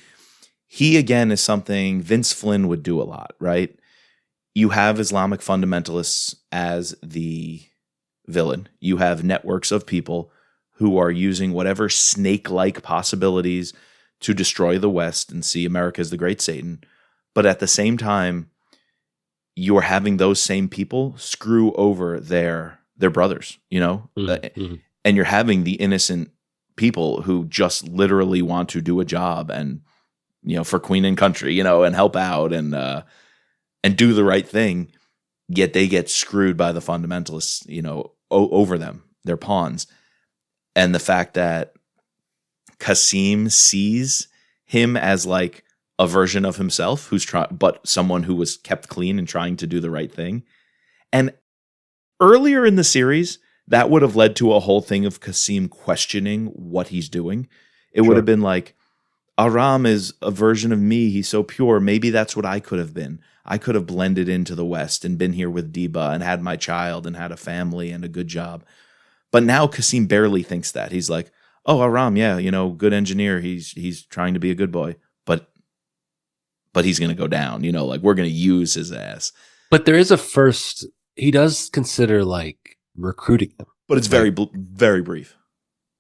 S2: again is something Vince Flynn would do a lot, right? You have Islamic fundamentalists as the villain. You have networks of people who are using whatever snake-like possibilities to destroy the West and see America as the great Satan. But at the same time, you're having those same people screw over their brothers, you know?
S1: Mm-hmm.
S2: And you're having the innocent people who just literally want to do a job and, you know, for Queen and country, you know, and help out and do the right thing, yet they get screwed by the fundamentalists, you know, over them. They're pawns. And the fact that Kasim sees him as like a version of himself but someone who was kept clean and trying to do the right thing. And earlier in the series, that would have led to a whole thing of Kasim questioning what he's doing. It would have been like, Aram is a version of me. He's so pure. Maybe that's what I could have been. I could have blended into the West and been here with Deba and had my child and had a family and a good job. But now Kasim barely thinks that. He's like, oh, Aram, yeah, you know, good engineer. He's trying to be a good boy, but he's going to go down, you know, like we're going to use his ass.
S1: But there is he does consider like recruiting him.
S2: But it's very, very brief.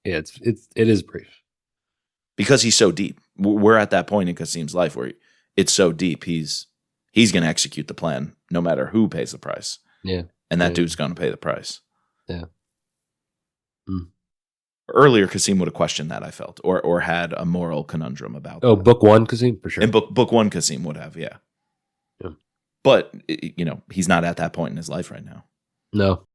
S1: Yeah, it is brief.
S2: Because he's so deep. We're at that point in Kasim's life where it's so deep. He's going to execute the plan no matter who pays the price.
S1: Yeah.
S2: And that dude's going to pay the price.
S1: Yeah.
S2: Earlier, Kasim would have questioned that, I felt, or had a moral conundrum about that.
S1: Book one, Kasim, for sure.
S2: And book one, Kasim would have, yeah. But, you know, he's not at that point in his life right now.
S1: No.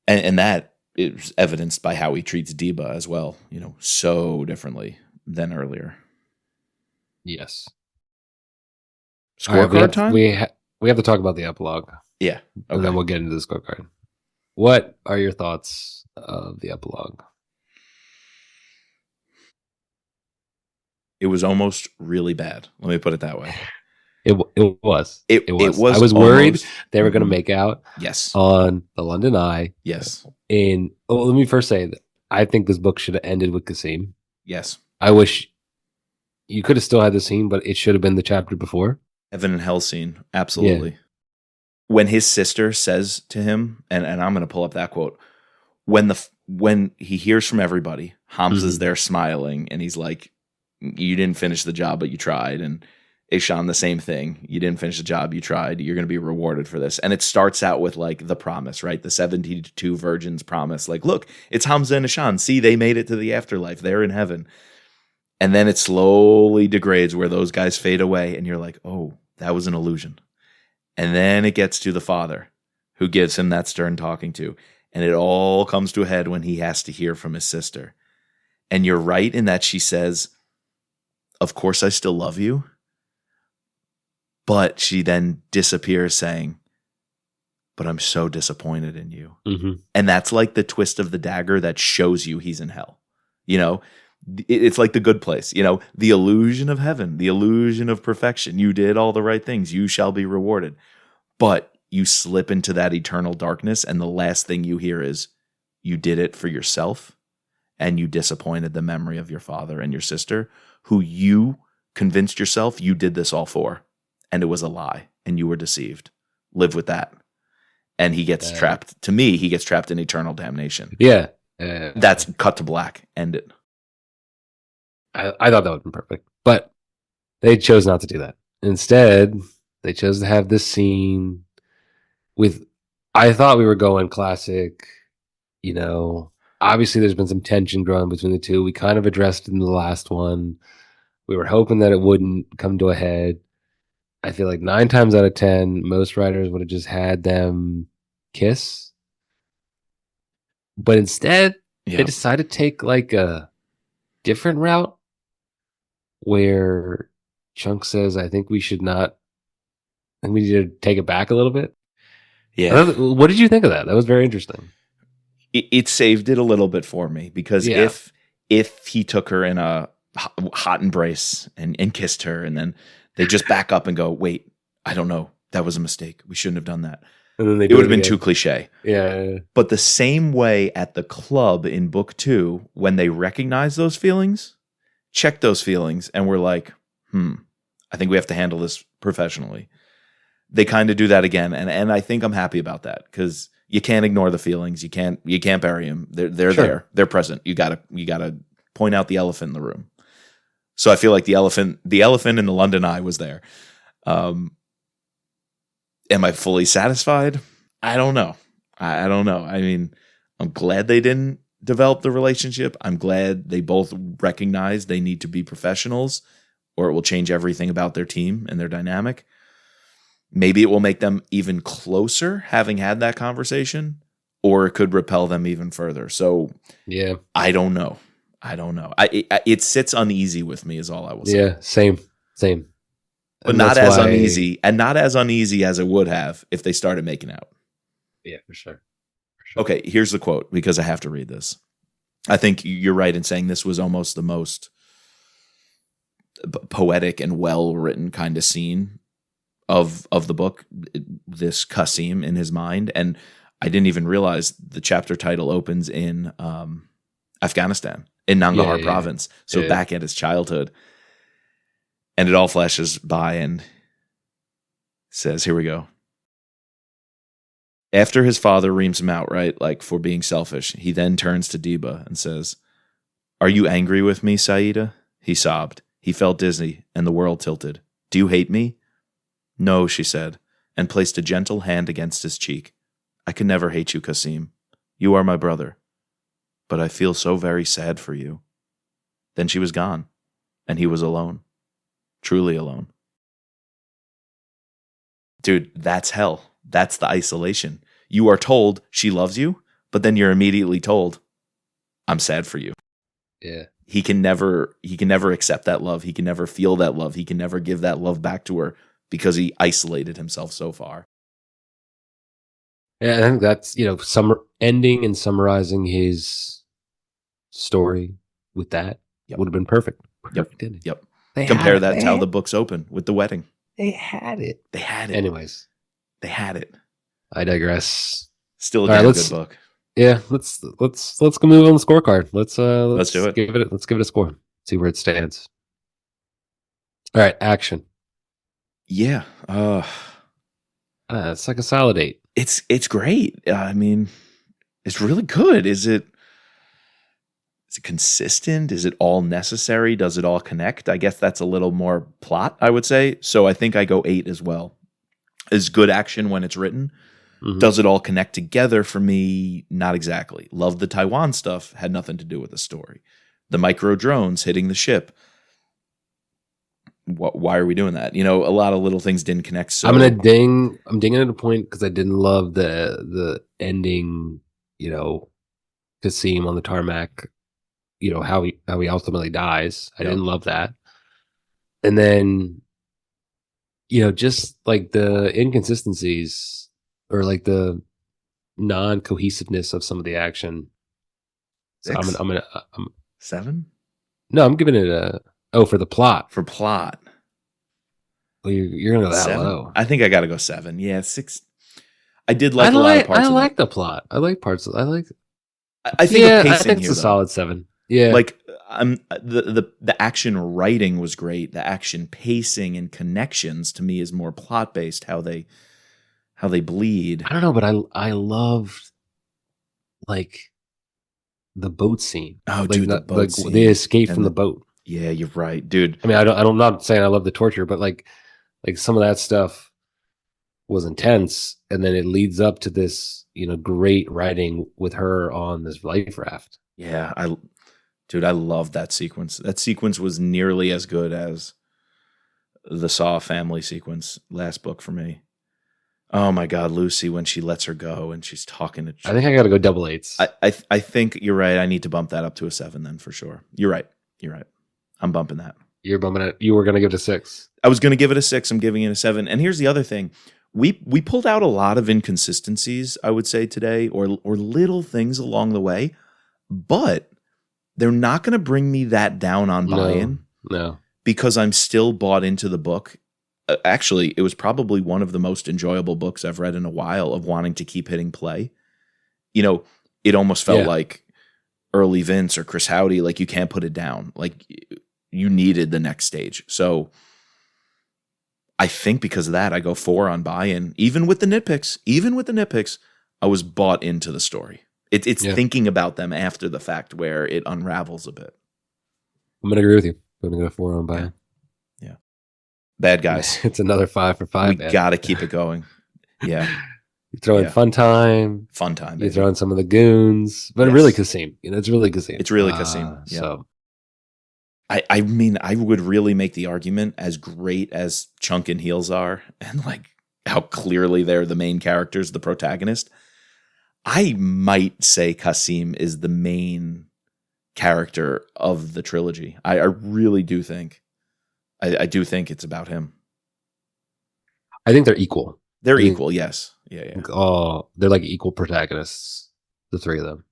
S2: And that is evidenced by how he treats Deba as well, you know, so differently than earlier.
S1: Yes.
S2: Scorecard time?
S1: We have to talk about the epilogue.
S2: Yeah. Okay.
S1: And then we'll get into the scorecard. What are your thoughts of the epilogue?
S2: It was almost really bad. Let me put it that way.
S1: It was.
S2: It was.
S1: I was worried they were going to make out.
S2: Yes.
S1: On the London Eye.
S2: Yes.
S1: And let me first say that I think this book should have ended with Kasim.
S2: Yes.
S1: I wish you could have still had the scene, but it should have been the chapter before.
S2: Heaven and Hell scene. Absolutely. Yeah. When his sister says to him, and I'm going to pull up that quote, when he hears from everybody, Hamza's there smiling, and he's like, you didn't finish the job, but you tried. And Ishan, the same thing. You didn't finish the job, you tried. You're going to be rewarded for this. And it starts out with like the promise, right? The 72 virgins promise. Like, look, it's Hamza and Ishan. See, they made it to the afterlife. They're in heaven. And then it slowly degrades where those guys fade away. And you're like, oh, that was an illusion. And then it gets to the father who gives him that stern talking to. And it all comes to a head when he has to hear from his sister. And you're right in that she says, of course I still love you. But she then disappears saying, but I'm so disappointed in you.
S1: Mm-hmm.
S2: And that's like the twist of the dagger that shows you he's in hell. You know, it's like the good place, you know, the illusion of heaven, the illusion of perfection. You did all the right things. You shall be rewarded. But you slip into that eternal darkness. And the last thing you hear is you did it for yourself and you disappointed the memory of your father and your sister, who you convinced yourself you did this all for. And it was a lie and you were deceived. Live with that. And he gets trapped. To me, he gets trapped in eternal damnation.
S1: Yeah.
S2: That's cut to black. End it.
S1: I thought that would have been perfect. But they chose not to do that. Instead, they chose to have this scene with, I thought we were going classic, you know, obviously there's been some tension growing between the two. We kind of addressed it in the last one. We were hoping that it wouldn't come to a head. I feel like 9 times out of 10, most writers would have just had them kiss. But instead, they decided to take like a different route where Chunk says, I think we should not, I think we need to take it back a little bit.
S2: Yeah.
S1: What did you think of that? That was very interesting.
S2: It saved it a little bit for me because if he took her in a hot embrace and kissed her and then they just back up and go, wait, I don't know. That was a mistake. We shouldn't have done that.
S1: And then
S2: it would have been too cliche.
S1: Yeah.
S2: But the same way at the club in book 2, when they recognize those feelings, check those feelings, and we're like, I think we have to handle this professionally. They kind of do that again. And I think I'm happy about that because you can't ignore the feelings. You can't bury them. They're
S1: Sure.
S2: there. They're present. You gotta point out the elephant in the room. So I feel like the elephant in the London Eye was there. Am I fully satisfied? I don't know. I don't know. I mean, I'm glad they didn't develop the relationship. I'm glad they both recognize they need to be professionals or it will change everything about their team and their dynamic. Maybe it will make them even closer having had that conversation, or it could repel them even further. So
S1: yeah,
S2: I don't know. It sits uneasy with me is all I will say.
S1: Yeah, same.
S2: But not as uneasy as it would have if they started making out.
S1: Yeah, for sure.
S2: Okay, here's the quote because I have to read this. I think you're right in saying this was almost the most poetic and well-written kind of scene of the book, this Qasim in his mind. And I didn't even realize the chapter title opens in Afghanistan, in Nangarhar province. So back at his childhood. And it all flashes by and says, here we go. After his father reams him out, right, like for being selfish, he then turns to Deba and says, are you angry with me, Saida? He sobbed. He felt dizzy and the world tilted. Do you hate me? No, she said, and placed a gentle hand against his cheek. I can never hate you, Qasim. You are my brother. But I feel so very sad for you. Then she was gone, and he was alone. Truly alone. Dude, that's hell. That's the isolation. You are told she loves you, but then you're immediately told, I'm sad for you.
S1: Yeah.
S2: He can never accept that love. He can never feel that love. He can never give that love back to her because he isolated himself so far.
S1: Yeah, I think that's, ending and summarizing his story with that would have been perfect. Perfect ending.
S2: Yep. Compare that to how the books open with the wedding.
S1: They had it. Anyways.
S2: They had it.
S1: I digress.
S2: Still a damn good book.
S1: Yeah, let's go move on the scorecard. Let's
S2: do it.
S1: Let's give it a score. See where it stands. All right, action.
S2: Yeah.
S1: It's like a solid 8.
S2: It's great. I mean, it's really good. Is it consistent? Is it all necessary? Does it all connect? I guess that's a little more plot, I would say. So I think I go 8 as well. Is good action when it's written. Mm-hmm. Does it all connect together for me? Not exactly. Love the Taiwan stuff. Had nothing to do with the story. The micro drones hitting the ship. Why are we doing that? A lot of little things didn't connect. So
S1: I'm dinging at a point because I didn't love the ending. Qasim on the tarmac. How he ultimately dies. I didn't love that. And then, just like the inconsistencies or like the non cohesiveness of some of the action. So
S2: Six,
S1: I'm
S2: seven
S1: no, I'm giving it for the plot.
S2: for plot.
S1: Well, you're gonna go that
S2: Seven.
S1: low.
S2: I think I got to go seven. Yeah, six. I did like a lot of
S1: I
S2: parts of it.
S1: like the plot. I like parts. I like.
S2: I think of
S1: Yeah, I
S2: pacing
S1: think it's
S2: here
S1: a
S2: though.
S1: solid 7. Yeah,
S2: Like the action writing was great. The action pacing and connections to me is more plot based. How they bleed.
S1: I don't know, but I loved like the boat scene,
S2: Oh,
S1: like
S2: dude, the
S1: not
S2: boat
S1: like the
S2: scene
S1: escape
S2: and
S1: from the
S2: the
S1: boat.
S2: yeah, you're right, dude.
S1: I mean, I'm not saying I love the torture, but like some of that stuff was intense, and then it leads up to this, great writing with her on this life raft.
S2: Yeah, dude, I love that sequence. That sequence was nearly as good as the Saw family sequence last book for me. Oh my God, Lucy when she lets her go and she's talking to.
S1: I think I got to go double eights.
S2: I think you're right. I need to bump that up to a 7 then for sure. You're right. You're right. I'm bumping that.
S1: You're bumping it. You were going to give it a 6.
S2: I was going to give it a 6. I'm giving it a 7. And here's the other thing. We pulled out a lot of inconsistencies, I would say today, or little things along the way, but they're not going to bring me that down on buy-in
S1: No.
S2: because I'm still bought into the book. Actually, it was probably one of the most enjoyable books I've read in a while of wanting to keep hitting play. It almost felt like early Vince or Chris Howdy, like you can't put it down. Like you needed the next stage. So I think because of that, I go 4 on buy-in. Even with the nitpicks, I was bought into the story. It's thinking about them after the fact where it unravels a bit.
S1: I'm going to agree with you. I'm going to go 4 on buy-in.
S2: Yeah. Bad guys.
S1: It's another 5 for 5.
S2: We got to keep it going. Yeah.
S1: You throw in Fun Time.
S2: Baby.
S1: You throw in some of the goons. But really Kasim. It's really Kasim.
S2: It's really Kasim. Yeah. So. I mean, I would really make the argument as great as Chunk and Heels are and like how clearly they're the main characters, the protagonist. I might say Kasim is the main character of the trilogy. I really do think. I do think it's about him.
S1: I think they're equal.
S2: They're equal, yes. Yeah.
S1: Oh, they're like equal protagonists, the 3 of them.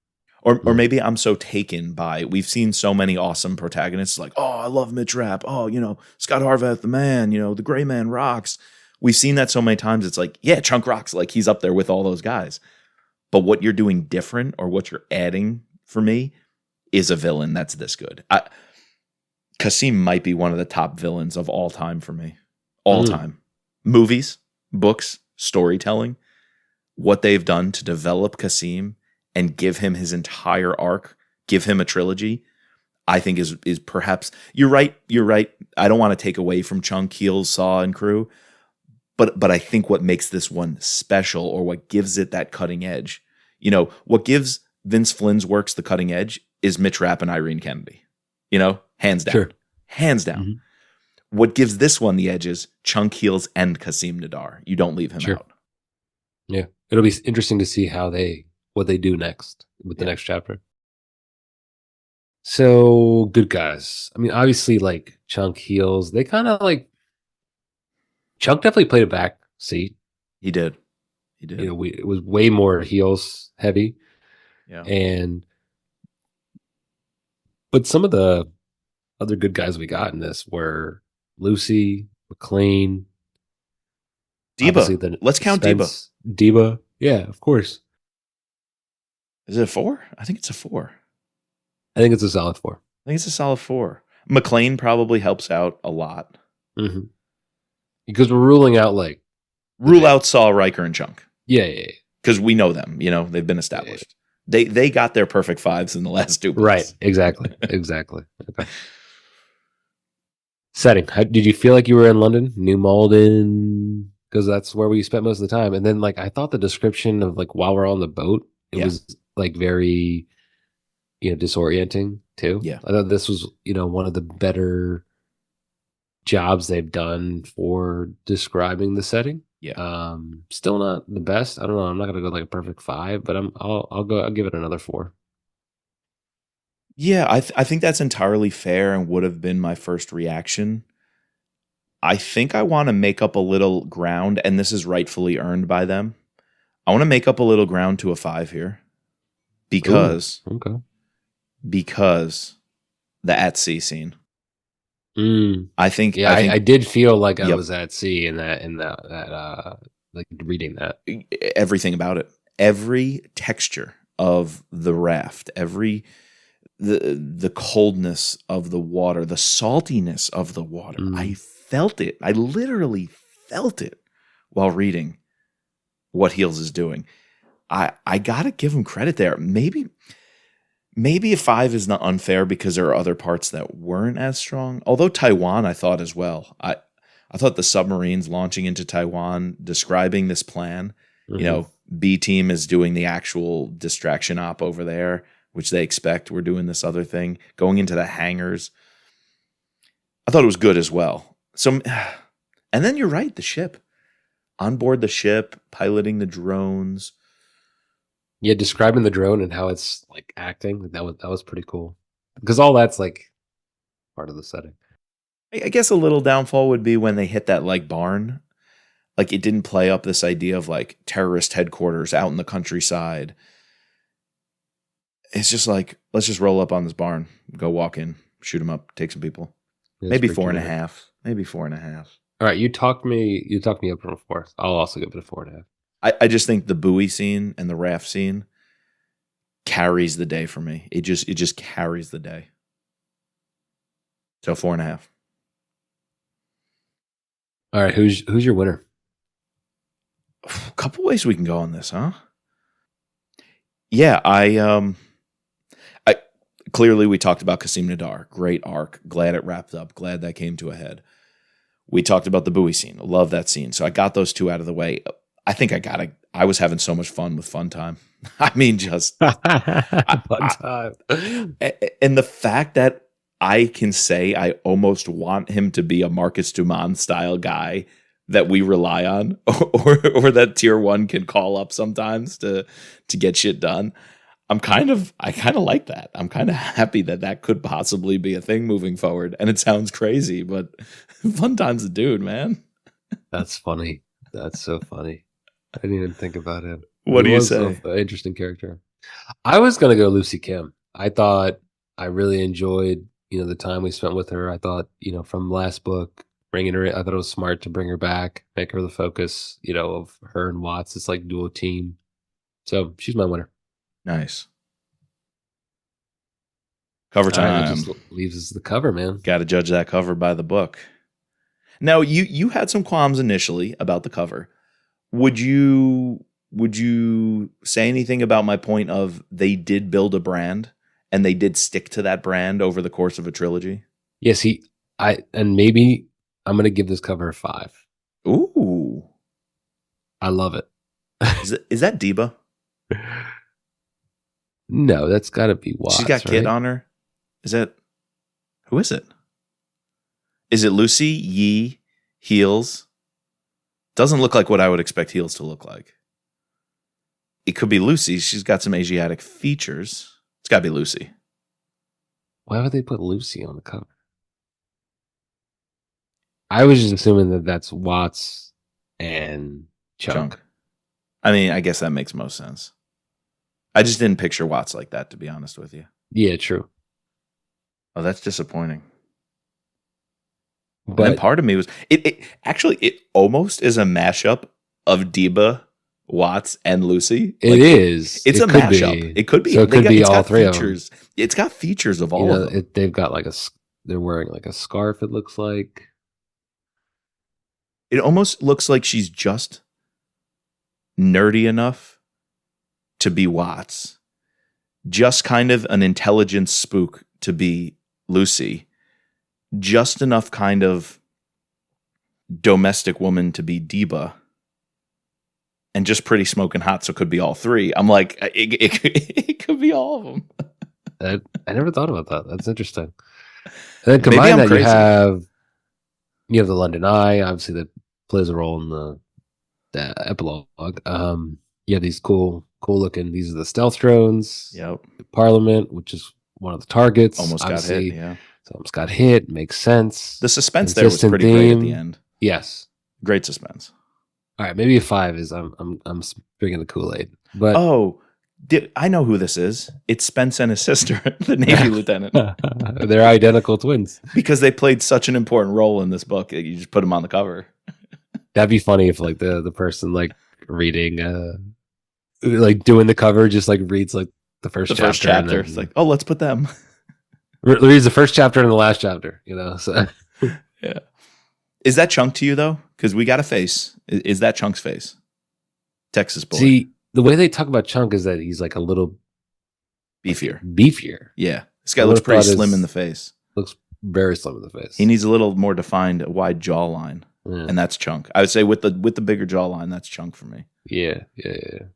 S2: Or maybe I'm so taken by, we've seen so many awesome protagonists like, oh, I love Mitch Rapp. Oh, Scott Harvath, the man, the gray man rocks. We've seen that so many times. It's like, yeah, Chunk rocks. Like he's up there with all those guys. But what you're doing different or what you're adding for me is a villain that's this good. Kasim might be one of the top villains of all time for me. All time. Movies, books, storytelling. What they've done to develop Kasim and give him his entire arc, give him a trilogy, I think is perhaps, you're right. I don't want to take away from Chunk, Heels, Saw, and crew, but I think what makes this one special or what gives it that cutting edge, what gives Vince Flynn's works the cutting edge is Mitch Rapp and Irene Kennedy, hands down.
S1: Sure.
S2: Hands down. Mm-hmm. What gives this one the edge is Chunk, Heels, and Kasim Nadar. You don't leave him out.
S1: Yeah. It'll be interesting to see what they do next with the next chapter. So, good guys. I mean, obviously, like Chunk, Heels, they kind of like Chunk definitely played a back seat.
S2: He did.
S1: It was way more Heels heavy.
S2: Yeah.
S1: But some of the other good guys we got in this were Lucy, McLean,
S2: Deba. Let's count
S1: Spence, Deba. Yeah, of course.
S2: Is it a 4? I think it's a 4.
S1: I think it's a solid 4.
S2: I think it's a solid 4. McLean probably helps out a lot.
S1: Mm-hmm. Because we're ruling out
S2: rule out Saw, Riker, and Chunk.
S1: Yeah.
S2: Because we know them. They've been established. Yeah. They got their perfect 5s in the last 2 books.
S1: Right. Exactly. Okay. Setting. Did you feel like you were in London, New Malden? Because that's where we spent most of the time. And then I thought the description of while we're on the boat, it was very disorienting too.
S2: Yeah.
S1: I thought this was one of the better jobs they've done for describing the setting.
S2: Yeah.
S1: Still not the best. I don't know. I'm not gonna go a perfect 5, but I'll give it another 4.
S2: Yeah, I think that's entirely fair and would have been my first reaction. I think I want to make up a little ground, and this is rightfully earned by them. I want to make up a little ground to a 5 here
S1: Ooh,
S2: because
S1: okay.
S2: because the at sea scene.
S1: Mm.
S2: I think
S1: Yeah,
S2: I
S1: I
S2: think
S1: did feel like I
S2: yep,
S1: was at sea in that like reading that.
S2: everything about it. Every texture of the raft, every the coldness of the water, the saltiness of the water. I
S1: Mm.
S2: felt it. I literally felt it while reading what Heels is doing. I gotta give him credit there. Maybe a 5 is not unfair because there are other parts that weren't as strong. Although Taiwan, I thought as well. I thought the submarines launching into Taiwan, describing this plan,
S1: Hmm.
S2: B team is doing the actual distraction op over there, which they expect we're doing this other thing, going into the hangars. I thought it was good as well. So, and then you're right, the ship. On board the ship, piloting the drones.
S1: Yeah, describing the drone and how it's like acting, that was pretty cool. Because all that's like part of the setting.
S2: I guess a little downfall would be when they hit that like barn. Like it didn't play up this idea of like terrorist headquarters out in the countryside. It's just like, let's just roll up on this barn, go walk in, shoot them up, take some people.
S1: It's
S2: Maybe
S1: pretty
S2: four and a
S1: generic.
S2: half. Maybe 4.5.
S1: All right, you talked me up from a 4. I'll also give it a 4.5.
S2: I just think the buoy scene and the raft scene carries the day for me. It just carries the day. So 4.5.
S1: All right, who's your winner?
S2: A couple ways we can go on this, huh? Yeah, I clearly we talked about Kasim Nadar. Great arc. Glad it wrapped up. Glad that came to a head. We talked about the buoy scene. Love that scene. So I got those two out of the way. I think I was having so much fun with Fun Time. I mean, just
S1: Fun
S2: I,
S1: time.
S2: and the fact that I can say I almost want him to be a Marcus Dumont style guy that we rely on, or that tier 1 can call up sometimes to get shit done. I kind of like that. I'm kind of happy that that could possibly be a thing moving forward. And it sounds crazy, but Fun Time's a dude, man.
S1: That's funny. That's so funny. I didn't even think about him.
S2: What
S1: He
S2: do you
S1: was
S2: say?
S1: an interesting character. I was gonna go Lucy Kim. I thought I really enjoyed, the time we spent with her. I thought, from last book, bringing her in, I thought it was smart to bring her back, make her the focus, of her and Watts. It's like dual team. So she's my winner.
S2: Nice. Cover
S1: All right, it just
S2: time.
S1: leaves us the cover, man.
S2: Got to judge that cover by the book. Now, you had some qualms initially about the cover. Would you say anything about my point of they did build a brand and they did stick to that brand over the course of a trilogy?
S1: Yes, and maybe I'm gonna give this cover a 5.
S2: Ooh.
S1: I love it.
S2: Is that Deba?
S1: No, that's got to be
S2: She's got
S1: Watts,
S2: Kit
S1: right?
S2: on her. Is that who is it? Is it Lucy, Yi, Heels? Doesn't look like what I would expect Heels to look like. It could be Lucy. She's got some Asiatic features. It's got to be Lucy.
S1: Why would they put Lucy on the cover? I was just assuming that that's Watts and Chunk.
S2: Chunk. I mean, I guess that makes most sense. I just didn't picture Watts like that, to be honest with you.
S1: Yeah, true.
S2: Oh, that's disappointing. And then
S1: But
S2: part of me was it actually it almost is a mashup of Deba, Watts, and Lucy.
S1: it
S2: Like
S1: is.
S2: it's
S1: It
S2: a
S1: could
S2: mashup.
S1: be.
S2: It could be.
S1: So it could be
S2: It's
S1: all
S2: got
S1: three of them.
S2: features. It's got features of all of them.
S1: They've got like they're wearing like a scarf, it looks like.
S2: It almost looks like she's just nerdy enough to be Watts, just kind of an intelligent spook to be Lucy, just enough kind of domestic woman to be Deba, and just pretty smoking hot, so it could be all three. I'm like, it could be all of them.
S1: I never thought about that. That's interesting. And then
S2: Maybe
S1: combine
S2: I'm
S1: that,
S2: crazy.
S1: you have the London Eye, obviously that plays a role in the epilogue. You have these cool looking. These are the stealth drones.
S2: Yep.
S1: Parliament, which is one of the targets.
S2: Almost got hit.
S1: Obviously,
S2: Yeah.
S1: Someone's got hit, makes sense.
S2: The suspense there was
S1: Consistent
S2: pretty great at the
S1: theme.
S2: end.
S1: Yes.
S2: Great suspense.
S1: All right, maybe a 5 is I'm drinking the Kool-Aid. But
S2: Oh, I know who this is. It's Spence and his sister, the Navy lieutenant.
S1: they're identical twins.
S2: Because they played such an important role in this book, you just put them on the cover.
S1: That'd be funny if like the person like reading like doing the cover just like reads like the first chapter.
S2: It's like, oh, let's put them.
S1: Reads the first chapter and the last chapter, you know. So
S2: yeah. Is that Chunk to you though? Because we got a face. Is that Chunk's face? Texas boy.
S1: See, the way they talk about Chunk is that he's like a little
S2: beefier.
S1: Yeah.
S2: This guy looks pretty slim in the face.
S1: Looks very slim in the face.
S2: He needs a little more defined, wide jawline. Yeah. And that's Chunk. I would say with the bigger jawline, that's Chunk for me.
S1: Yeah.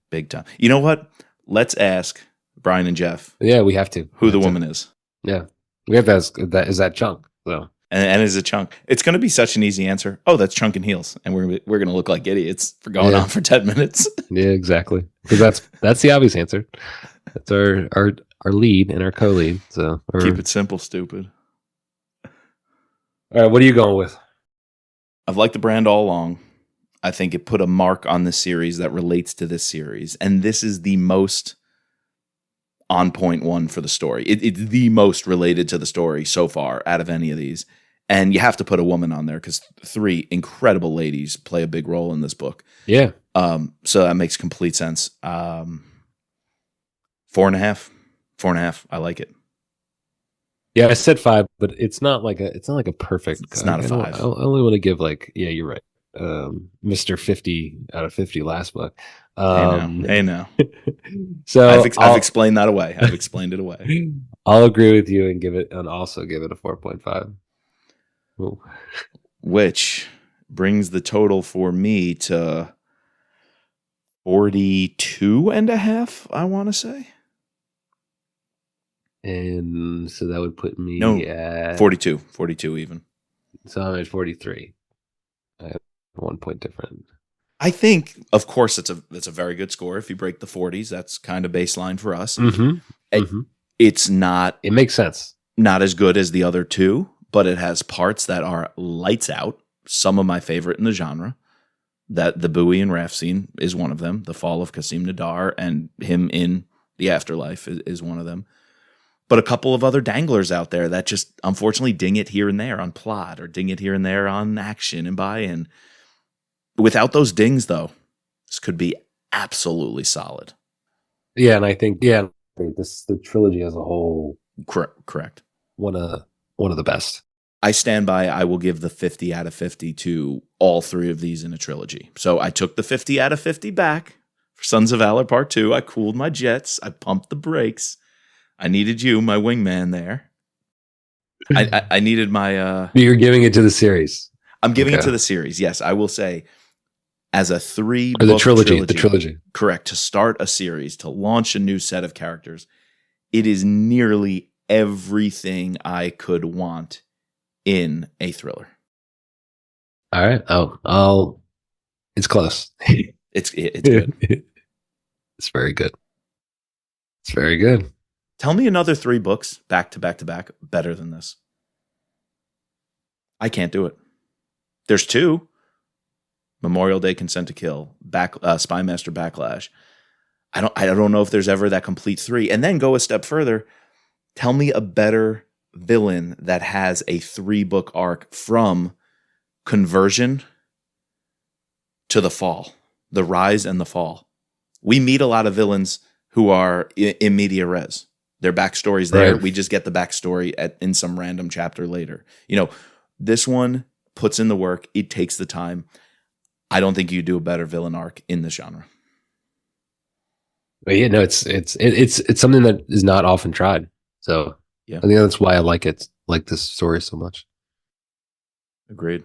S2: Big time. You know what? Let's ask Brian and Jeff.
S1: Yeah, we have to.
S2: Who the woman is.
S1: Yeah. We have to ask is that Chunk. So.
S2: And is it Chunk? It's going to be such an easy answer. Oh, that's Chunk and Heels. And we're going to look like idiots for going on for 10 minutes.
S1: Yeah, exactly. Because that's the obvious answer. That's our lead and our co-lead. So
S2: keep it simple, stupid.
S1: All right, what are you going with?
S2: I've liked the brand all along. I think it put a mark on this series that relates to this series. And this is the most on point one for the story. It's the most related to the story so far out of any of these. And you have to put a woman on there because 3 incredible ladies play a big role in this book.
S1: Yeah.
S2: So that makes complete sense. 4.5. 4.5. I like it.
S1: Yeah, I said 5, but it's not like a perfect.
S2: It's not a 5.
S1: I only want to give like, yeah, you're right. Mr. 50 out of 50 last book.
S2: Hey now.
S1: So
S2: I've explained that away. I've explained it away.
S1: I'll agree with you and also give it a 4.5. Ooh.
S2: Which brings the total for me to 42.5, I want to say.
S1: And so that would put me at
S2: 42 even.
S1: So I'm at 43. I have 1 point different.
S2: I think, of course, it's a very good score. If you break the 40s, that's kind of baseline for us. It's not.
S1: It makes sense.
S2: Not as good as the other 2, but it has parts that are lights out. Some of my favorite in the genre. That the Bowie and Raph scene is one of them. The fall of Qasim Nadar and him in the afterlife is one of them. But a couple of other danglers out there that just unfortunately ding it here and there on plot or ding it here and there on action and buy-in. Without those dings, though, this could be absolutely solid.
S1: Yeah, and I think the trilogy as a whole,
S2: correct,
S1: one of the best.
S2: I stand by. I will give the 50 out of 50 to all 3 of these in a trilogy. So I took the 50 out of 50 back for Sons of Valor Part 2. I cooled my jets. I pumped the brakes. I needed you, my wingman there. I needed my.
S1: You're giving it to the series.
S2: I'm giving it to the series. Yes, I will say. As a 3-book
S1: the trilogy.
S2: Correct. To start a series, to launch a new set of characters, it is nearly everything I could want in a thriller.
S1: All right. I'll it's close.
S2: It's good.
S1: It's very good. It's very good.
S2: Tell me another 3 books back to back to back better than this. I can't do it. There's 2. Memorial Day, Consent to Kill, Spy Master Backlash. I don't know if there's ever that complete 3. And then go a step further. Tell me a better villain that has a 3-book arc from conversion to the fall, the rise and the fall. We meet a lot of villains who are in media res. Their backstory's there. Right. We just get the backstory in some random chapter later. This one puts in the work. It takes the time. I don't think you do a better villain arc in the genre.
S1: But yeah, no, it's something that is not often tried. So yeah, I think that's why I like this story so much.
S2: Agreed.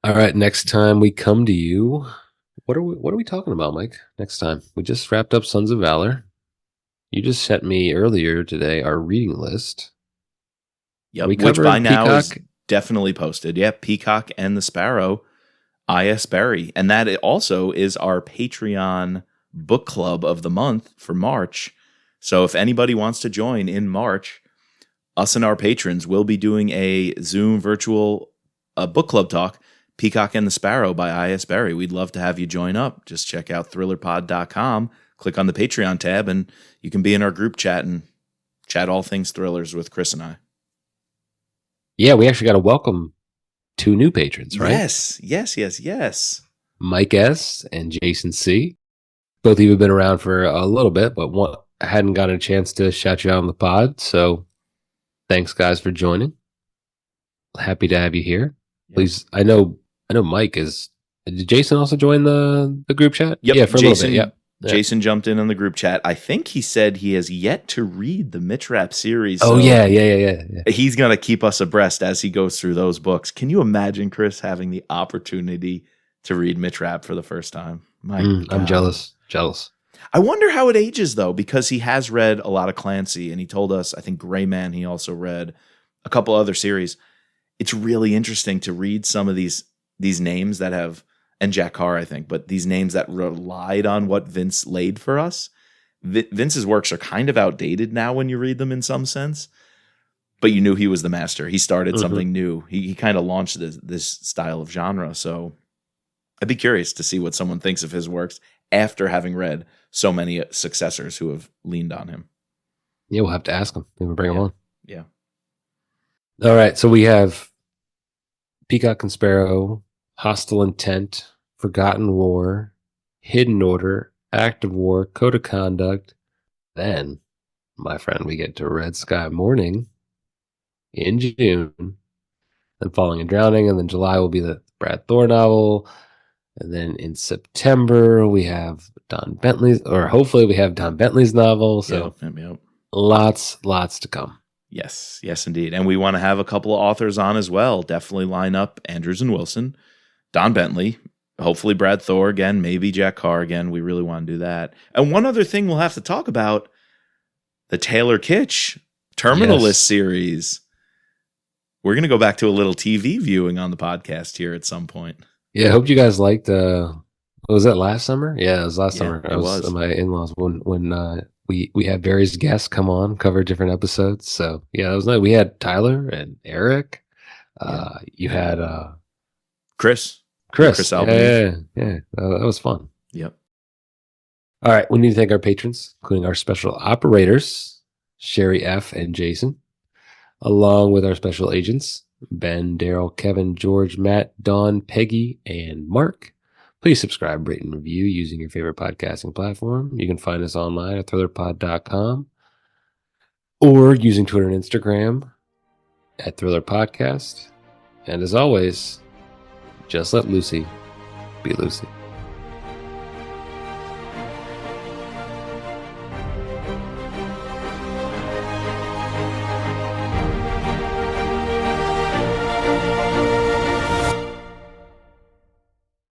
S1: All right, next time we come to you, what are we talking about, Mike? Next time we just wrapped up Sons of Valor. You just sent me earlier today our reading list.
S2: Yep, which by now is definitely posted. Yeah, Peacock and the Sparrow, I.S. Berry. And that also is our Patreon book club of the month for March. So if anybody wants to join in March, us and our patrons will be doing a Zoom virtual book club talk, Peacock and the Sparrow by I.S. Berry. We'd love to have you join up. Just check out thrillerpod.com, click on the Patreon tab, and you can be in our group chat and chat all things thrillers with Chris and I.
S1: Yeah, we actually got to welcome 2 new patrons, right?
S2: Yes.
S1: Mike S. and Jason C. Both of you have been around for a little bit, but one hadn't gotten a chance to shout you out on the pod. So thanks, guys, for joining. Happy to have you here. Yep. Please, I know Mike is. Did Jason also join the group chat?
S2: Yep.
S1: Yeah, for Jason, a little bit. Yep.
S2: Jason jumped in on the group chat. I think he said he has yet to read the Mitch Rapp series.
S1: Oh,
S2: so
S1: yeah.
S2: He's going to keep us abreast as he goes through those books. Can you imagine, Chris, having the opportunity to read Mitch Rapp for the first time?
S1: I'm jealous.
S2: I wonder how it ages, though, because he has read a lot of Clancy, and he told us, I think Gray Man, he also read a couple other series. It's really interesting to read some of these names that have, and Jack Carr, I think, but these names that relied on what Vince laid for us. Vince's works are kind of outdated now when you read them in some sense, but you knew he was the master. He started something new. He kind of launched this style of genre. So I'd be curious to see what someone thinks of his works after having read so many successors who have leaned on him.
S1: Yeah, we'll have to ask him. We'll bring him on.
S2: Yeah.
S1: All right. So we have Peacock and Sparrow, Hostile Intent, Forgotten War, Hidden Order, Act of War, Code of Conduct. Then, my friend, we get to Red Sky Morning in June, then Falling and Drowning, and then July will be the Brad Thor novel. And then in September, we have Don Bentley's, or hopefully we have Don Bentley's novel. So
S2: yep.
S1: Lots to come.
S2: Yes, indeed. And we want to have a couple of authors on as well. Definitely line up Andrews and Wilson, Don Bentley, hopefully Brad Thor again, maybe Jack Carr again. We really want to do that. And one other thing we'll have to talk about, the Taylor Kitsch Terminalist series. We're going to go back to a little TV viewing on the podcast here at some point.
S1: Yeah, I hope you guys liked, was that last summer? Yeah, it was last summer.
S2: It was
S1: at my in-laws when we had various guests come on, cover different episodes. So yeah, it was nice. We had Tyler and Eric. You had
S2: Chris
S1: Albany. Yeah. That was fun.
S2: Yep.
S1: All right, we need to thank our patrons, including our special operators, Sherry F. and Jason, along with our special agents, Ben, Daryl, Kevin, George, Matt, Dawn, Peggy, and Mark. Please subscribe, rate, and review using your favorite podcasting platform. You can find us online at thrillerpod.com or using Twitter and Instagram at Thriller Podcast. And as always, just let Lucy be Lucy.